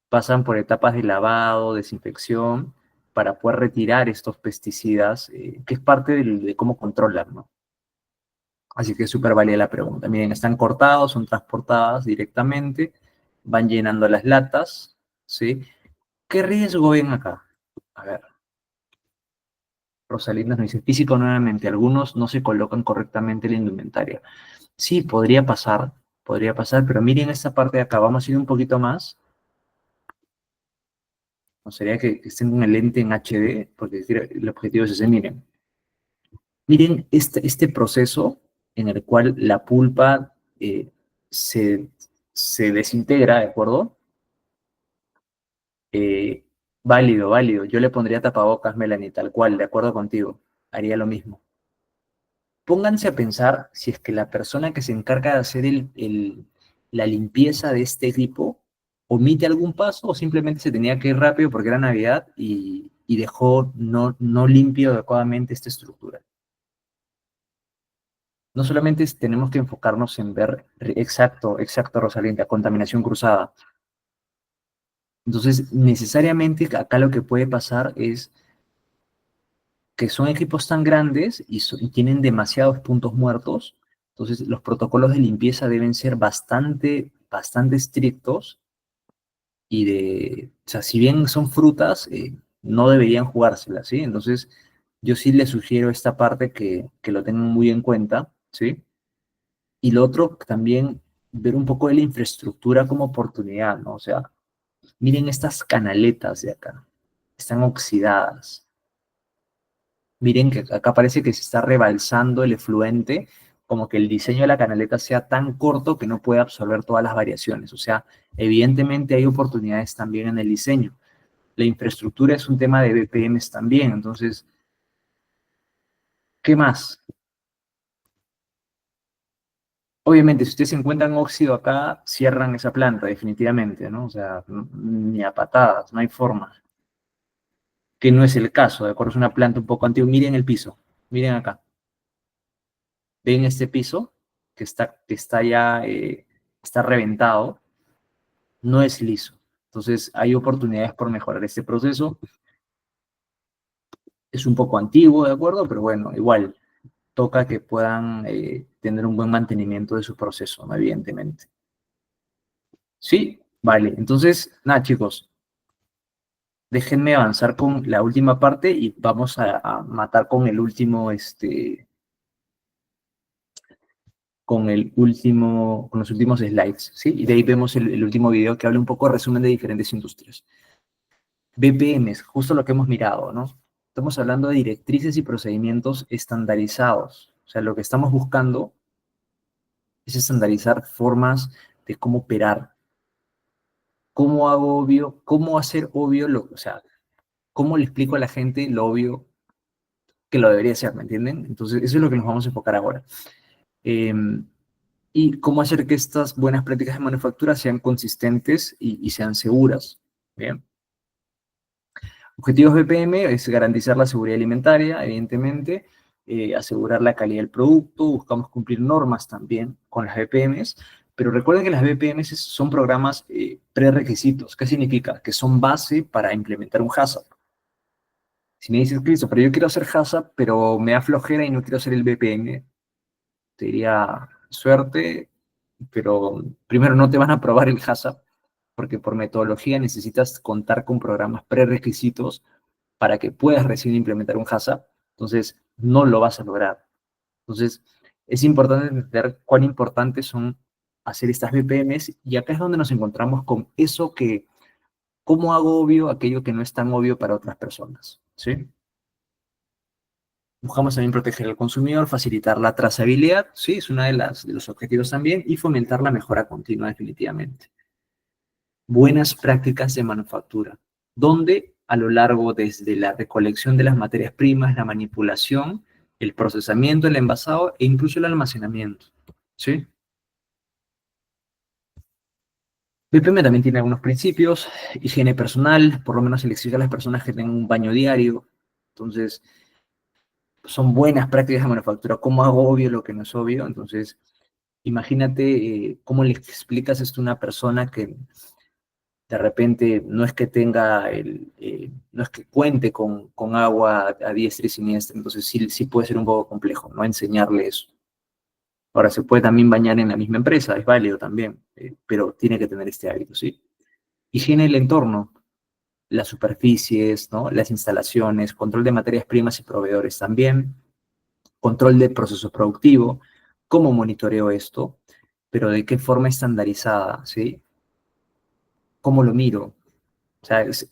Pasan por etapas de lavado, desinfección, para poder retirar estos pesticidas, que es parte de cómo controlan, ¿no? Así que es súper válida la pregunta. Miren, están cortados, son transportadas directamente, van llenando las latas, ¿sí? ¿Qué riesgo ven acá? A ver, Rosalinda nos dice, físico nuevamente, algunos no se colocan correctamente la indumentaria. Sí, podría pasar, pero miren esta parte de acá, vamos a ir un poquito más. No sería que estén con el lente en HD, porque el objetivo es ese, miren. Miren este proceso en el cual la pulpa se, se desintegra, ¿de acuerdo? Válido, válido. Yo le pondría tapabocas, Melanie, tal cual, de acuerdo contigo. Haría lo mismo. Pónganse a pensar si es que la persona que se encarga de hacer la limpieza de este equipo omite algún paso o simplemente se tenía que ir rápido porque era Navidad y dejó no limpio adecuadamente esta estructura. No solamente tenemos que enfocarnos en ver, exacto, Rosalinda, contaminación cruzada. Entonces, necesariamente acá lo que puede pasar es que son equipos tan grandes y tienen demasiados puntos muertos, entonces los protocolos de limpieza deben ser bastante estrictos o sea, si bien son frutas, no deberían jugárselas, ¿sí? Entonces, yo sí les sugiero esta parte que lo tengan muy en cuenta, ¿sí? Y lo otro, también ver un poco de la infraestructura como oportunidad, ¿no? O sea, miren estas canaletas de acá, están oxidadas. Miren que acá parece que se está rebalsando el efluente, como que el diseño de la canaleta sea tan corto que no puede absorber todas las variaciones. O sea, evidentemente hay oportunidades también en el diseño. La infraestructura es un tema de BPMs también. Entonces, ¿qué más? Obviamente, si ustedes encuentran óxido acá, cierran esa planta definitivamente, ¿no? O sea, ni a patadas, no hay forma. Que no es el caso, ¿de acuerdo? Es una planta un poco antigua. Miren el piso, miren acá. ¿Ven este piso? Que está ya, está reventado, no es liso. Entonces, hay oportunidades por mejorar este proceso. Es un poco antiguo, ¿de acuerdo? Pero bueno, igual, toca que puedan tener un buen mantenimiento de su proceso, ¿no? Evidentemente. ¿Sí? Vale. Entonces, nada, chicos, déjenme avanzar con la última parte y vamos a matar con el último, con los últimos slides, ¿sí? Y de ahí vemos el último video que habla un poco de resumen de diferentes industrias. BPMs, justo lo que hemos mirado, ¿no? Estamos hablando de directrices y procedimientos estandarizados. O sea, lo que estamos buscando es estandarizar formas de cómo operar, cómo hago obvio, cómo hacer obvio, o sea, cómo le explico a la gente lo obvio que lo debería ser, ¿me entienden? Entonces, eso es lo que nos vamos a enfocar ahora. Eh, y cómo hacer que estas buenas prácticas de manufactura sean consistentes y sean seguras. Bien. Objetivos BPM es garantizar la seguridad alimentaria, evidentemente, asegurar la calidad del producto, buscamos cumplir normas también con las BPMs, pero recuerden que las BPMs son programas prerequisitos. ¿Qué significa? Que son base para implementar un HACCP. Si me dices, Cristo, pero yo quiero hacer HACCP, pero me da flojera y no quiero hacer el BPM, te diría suerte, pero primero no te van a aprobar el HACCP, porque por metodología necesitas contar con programas prerequisitos para que puedas recién implementar un HACCP, entonces no lo vas a lograr. Entonces, es importante entender cuán importantes son hacer estas BPMs y acá es donde nos encontramos con eso que, ¿cómo hago obvio aquello que no es tan obvio para otras personas? ¿Sí? Buscamos también proteger al consumidor, facilitar la trazabilidad, sí, es uno de los objetivos también, y fomentar la mejora continua definitivamente. Buenas prácticas de manufactura, donde a lo largo desde la recolección de las materias primas, la manipulación, el procesamiento, el envasado e incluso el almacenamiento. ¿Sí? BPM también tiene algunos principios, higiene personal, por lo menos se le exige a las personas que tengan un baño diario. Entonces, son buenas prácticas de manufactura. ¿Cómo hago obvio lo que no es obvio? Entonces, imagínate cómo le explicas esto a una persona que de repente no es que tenga no es que cuente con agua a diestra y siniestra, entonces sí puede ser un poco complejo, ¿no? Enseñarle eso. Ahora, se puede también bañar en la misma empresa, es válido también, pero tiene que tener este hábito, ¿sí? Higiene del entorno. las superficies, ¿no? Las instalaciones, control de materias primas y proveedores también, control del proceso productivo, cómo monitoreo esto, pero de qué forma estandarizada, ¿sí? ¿Cómo lo miro? O sea, es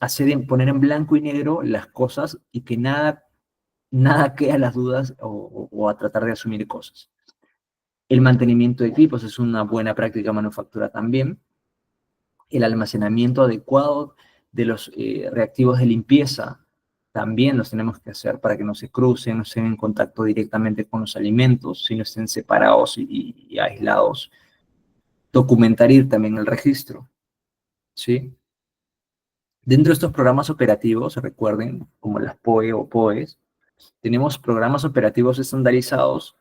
poner en blanco y negro las cosas y que nada quede a las dudas o a tratar de asumir cosas. El mantenimiento de equipos es una buena práctica de manufactura también. El almacenamiento adecuado de los reactivos de limpieza también los tenemos que hacer para que no se crucen, no estén en contacto directamente con los alimentos, sino estén separados y aislados. Documentar también el registro, ¿sí? Dentro de estos programas operativos, recuerden, como las POE o POEs, tenemos programas operativos estandarizados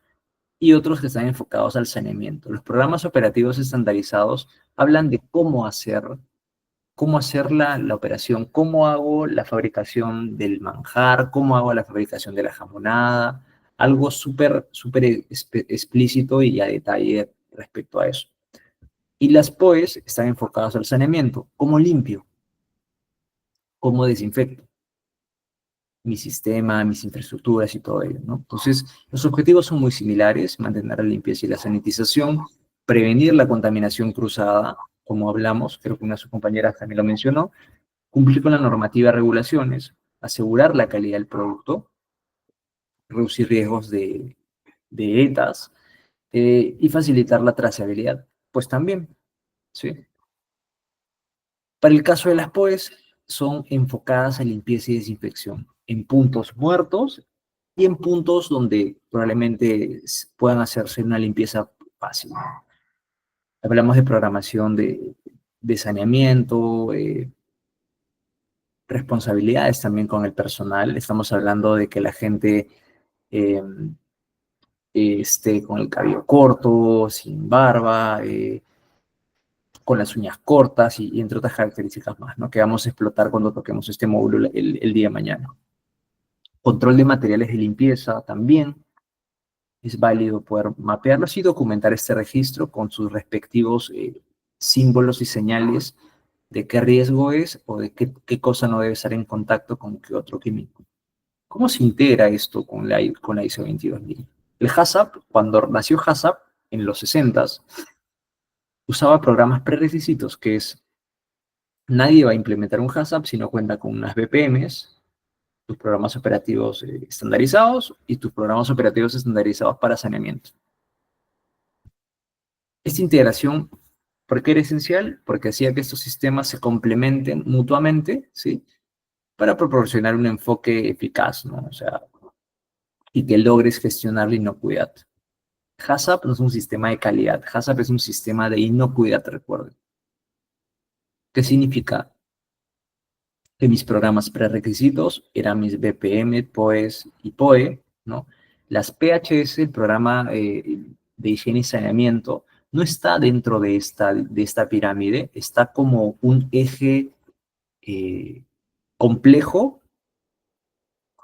y otros que están enfocados al saneamiento. Los programas operativos estandarizados hablan de cómo hacer la operación, cómo hago la fabricación del manjar, cómo hago la fabricación de la jamonada, algo súper explícito y a detalle respecto a eso. Y las POEs están enfocadas al saneamiento, cómo limpio, cómo desinfecto mi sistema, mis infraestructuras y todo ello, ¿no? Entonces, los objetivos son muy similares: mantener la limpieza y la sanitización, prevenir la contaminación cruzada, como hablamos, creo que una de sus compañeras también lo mencionó, cumplir con la normativa de regulaciones, asegurar la calidad del producto, reducir riesgos de ETAs y facilitar la trazabilidad, pues también, ¿sí? Para el caso de las POEs, son enfocadas a limpieza y desinfección en puntos muertos y en puntos donde probablemente puedan hacerse una limpieza fácil. Hablamos de programación de saneamiento, responsabilidades también con el personal. Estamos hablando de que la gente eh, esté con el cabello corto, sin barba, con las uñas cortas y entre otras características más, ¿no? Que vamos a explotar cuando toquemos este módulo el día de mañana. Control de materiales de limpieza también. Es válido poder mapearlos y documentar este registro con sus respectivos símbolos y señales de qué riesgo es o de qué cosa no debe estar en contacto con qué otro químico. ¿Cómo se integra esto con la ISO 22000? El HACCP, cuando nació HACCP en los 60s, usaba programas prerequisitos, que es: nadie va a implementar un HACCP si no cuenta con unas BPMs, tus programas operativos estandarizados y tus programas operativos estandarizados para saneamiento. Esta integración, ¿por qué era esencial? Porque hacía que estos sistemas se complementen mutuamente, ¿sí? Para proporcionar un enfoque eficaz, ¿no? O sea, y que logres gestionar la inocuidad. HACCP no es un sistema de calidad, HACCP es un sistema de inocuidad, recuerden. ¿Qué significa? Que mis programas prerequisitos eran mis BPM, POEs y POE, ¿no? Las PHS, el programa de higiene y saneamiento, no está dentro de esta pirámide, está como un eje complejo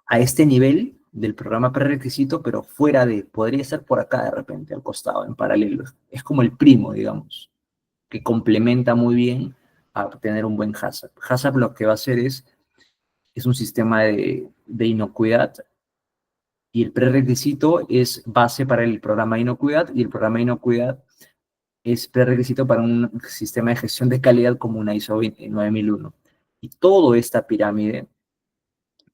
a este nivel del programa prerequisito, pero fuera podría ser por acá de repente, al costado, en paralelo. Es como el primo, digamos, que complementa muy bien a tener un buen HACCP. HACCP lo que va a hacer es un sistema de inocuidad y el prerequisito es base para el programa de inocuidad y el programa de inocuidad es prerequisito para un sistema de gestión de calidad como una ISO 9001. Y toda esta pirámide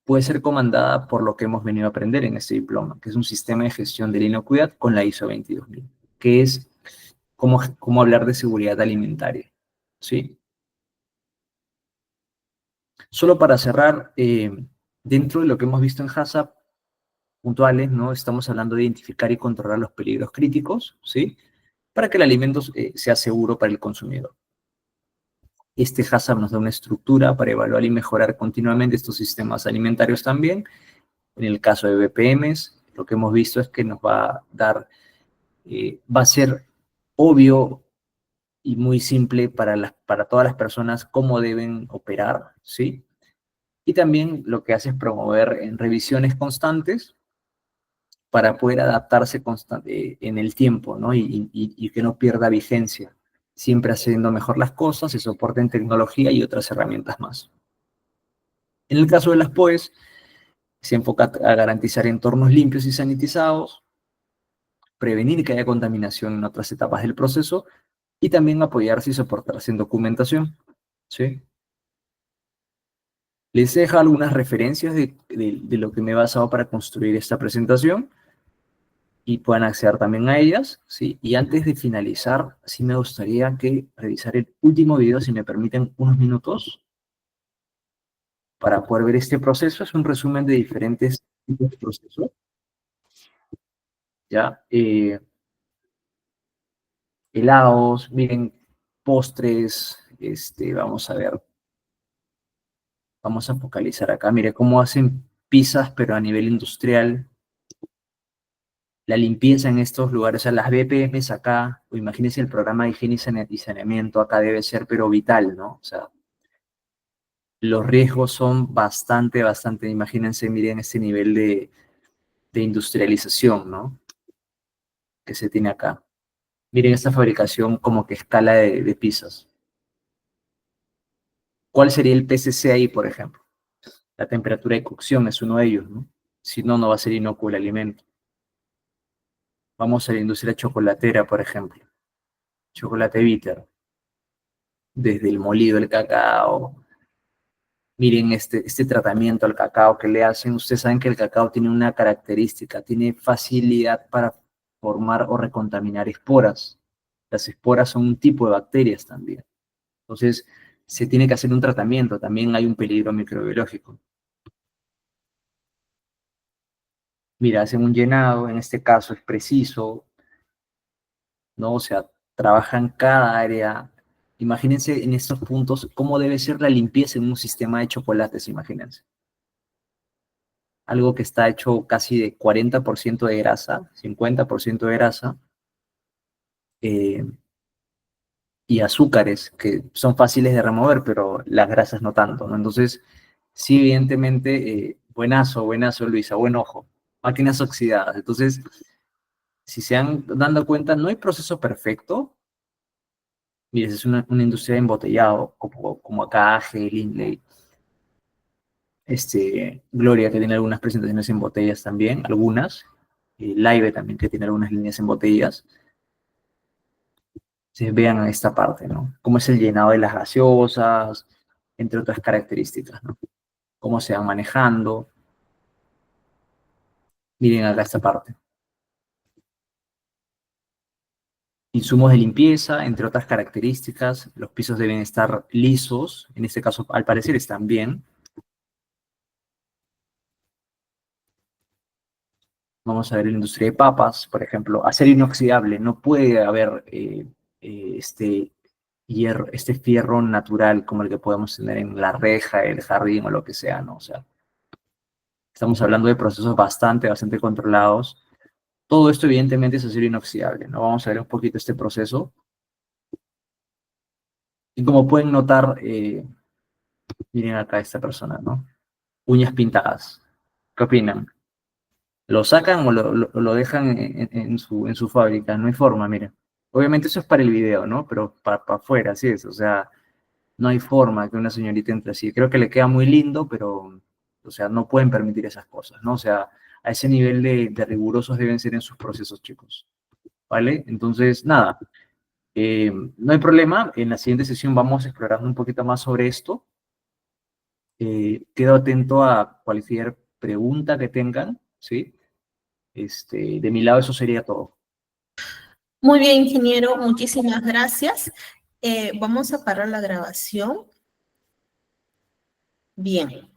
puede ser comandada por lo que hemos venido a aprender en este diploma, que es un sistema de gestión de la inocuidad con la ISO 22000, que es cómo hablar de seguridad alimentaria, ¿sí? Solo para cerrar, dentro de lo que hemos visto en HACCP, puntuales, ¿no? Estamos hablando de identificar y controlar los peligros críticos, ¿sí? Para que el alimento sea seguro para el consumidor. Este HACCP nos da una estructura para evaluar y mejorar continuamente estos sistemas alimentarios también. En el caso de BPMs, lo que hemos visto es que nos va a dar, va a ser obvio y muy simple para todas las personas cómo deben operar, ¿sí? Y también lo que hace es promover en revisiones constantes para poder adaptarse en el tiempo, ¿no? Y que no pierda vigencia, siempre haciendo mejor las cosas, y soporte en tecnología y otras herramientas más. En el caso de las POEs, se enfoca a garantizar entornos limpios y sanitizados, prevenir que haya contaminación en otras etapas del proceso y también apoyarse y soportarse en documentación. ¿Sí? Les dejo algunas referencias de lo que me he basado para construir esta presentación y puedan acceder también a ellas, ¿sí? Y antes de finalizar, sí me gustaría que revisar el último video, si me permiten unos minutos, para poder ver este proceso. Es un resumen de diferentes tipos de procesos, ¿ya? Helados, miren, postres, vamos a ver, vamos a focalizar acá. Mire cómo hacen pizzas, pero a nivel industrial. La limpieza en estos lugares, o sea, las BPMs acá, o imagínense el programa de higiene y saneamiento acá debe ser, pero vital, ¿no? O sea, los riesgos son bastante, imagínense, miren este nivel de industrialización, ¿no? Que se tiene acá. Miren esta fabricación como que escala de pizzas. ¿Cuál sería el PCC ahí, por ejemplo? La temperatura de cocción es uno de ellos, ¿no? Si no, no va a ser inocuo el alimento. Vamos a la industria chocolatera, por ejemplo. Chocolate bitter. Desde el molido del cacao. Miren este tratamiento al cacao que le hacen. Ustedes saben que el cacao tiene una característica, tiene facilidad para formar o recontaminar esporas. Las esporas son un tipo de bacterias también. Entonces, se tiene que hacer un tratamiento. También hay un peligro microbiológico. Mira, hacen un llenado, en este caso es preciso, ¿no? O sea, trabajan cada área. Imagínense en estos puntos cómo debe ser la limpieza en un sistema de chocolates, imagínense. Algo que está hecho casi de 40% de grasa, 50% de grasa, eh, y azúcares que son fáciles de remover, pero las grasas no tanto, ¿no? Entonces, sí, evidentemente, buenazo, Luisa, buen ojo. Máquinas oxidadas. Entonces, si se han dando cuenta, no hay proceso perfecto. Mire, es una industria de embotellado, como acá, AGE, Lindley, Gloria, que tiene algunas presentaciones en botellas también, algunas. Live también, que tiene algunas líneas en botellas. Se vean esta parte, ¿no? Cómo es el llenado de las gaseosas, entre otras características, ¿no? Cómo se van manejando. Miren acá esta parte. Insumos de limpieza, entre otras características. Los pisos deben estar lisos. En este caso, al parecer, están bien. Vamos a ver la industria de papas, por ejemplo. Acero inoxidable. No puede haber este fierro natural como el que podemos tener en la reja, el jardín o lo que sea, ¿no? O sea, estamos hablando de procesos bastante controlados. Todo esto evidentemente es acero inoxidable, ¿no? Vamos a ver un poquito este proceso. Y como pueden notar, miren acá esta persona, ¿no? Uñas pintadas. ¿Qué opinan? ¿Lo sacan o lo dejan en su fábrica? No hay forma, miren. Obviamente eso es para el video, ¿no? Pero para afuera, así es. O sea, no hay forma que una señorita entre así. Creo que le queda muy lindo, pero, o sea, no pueden permitir esas cosas, ¿no? O sea, a ese nivel de rigurosos deben ser en sus procesos, chicos. ¿Vale? Entonces, nada, no hay problema. En la siguiente sesión vamos explorando un poquito más sobre esto. Quedo atento a cualquier pregunta que tengan, ¿sí? De mi lado eso sería todo. Muy bien, ingeniero, muchísimas gracias. Vamos a parar la grabación. Bien.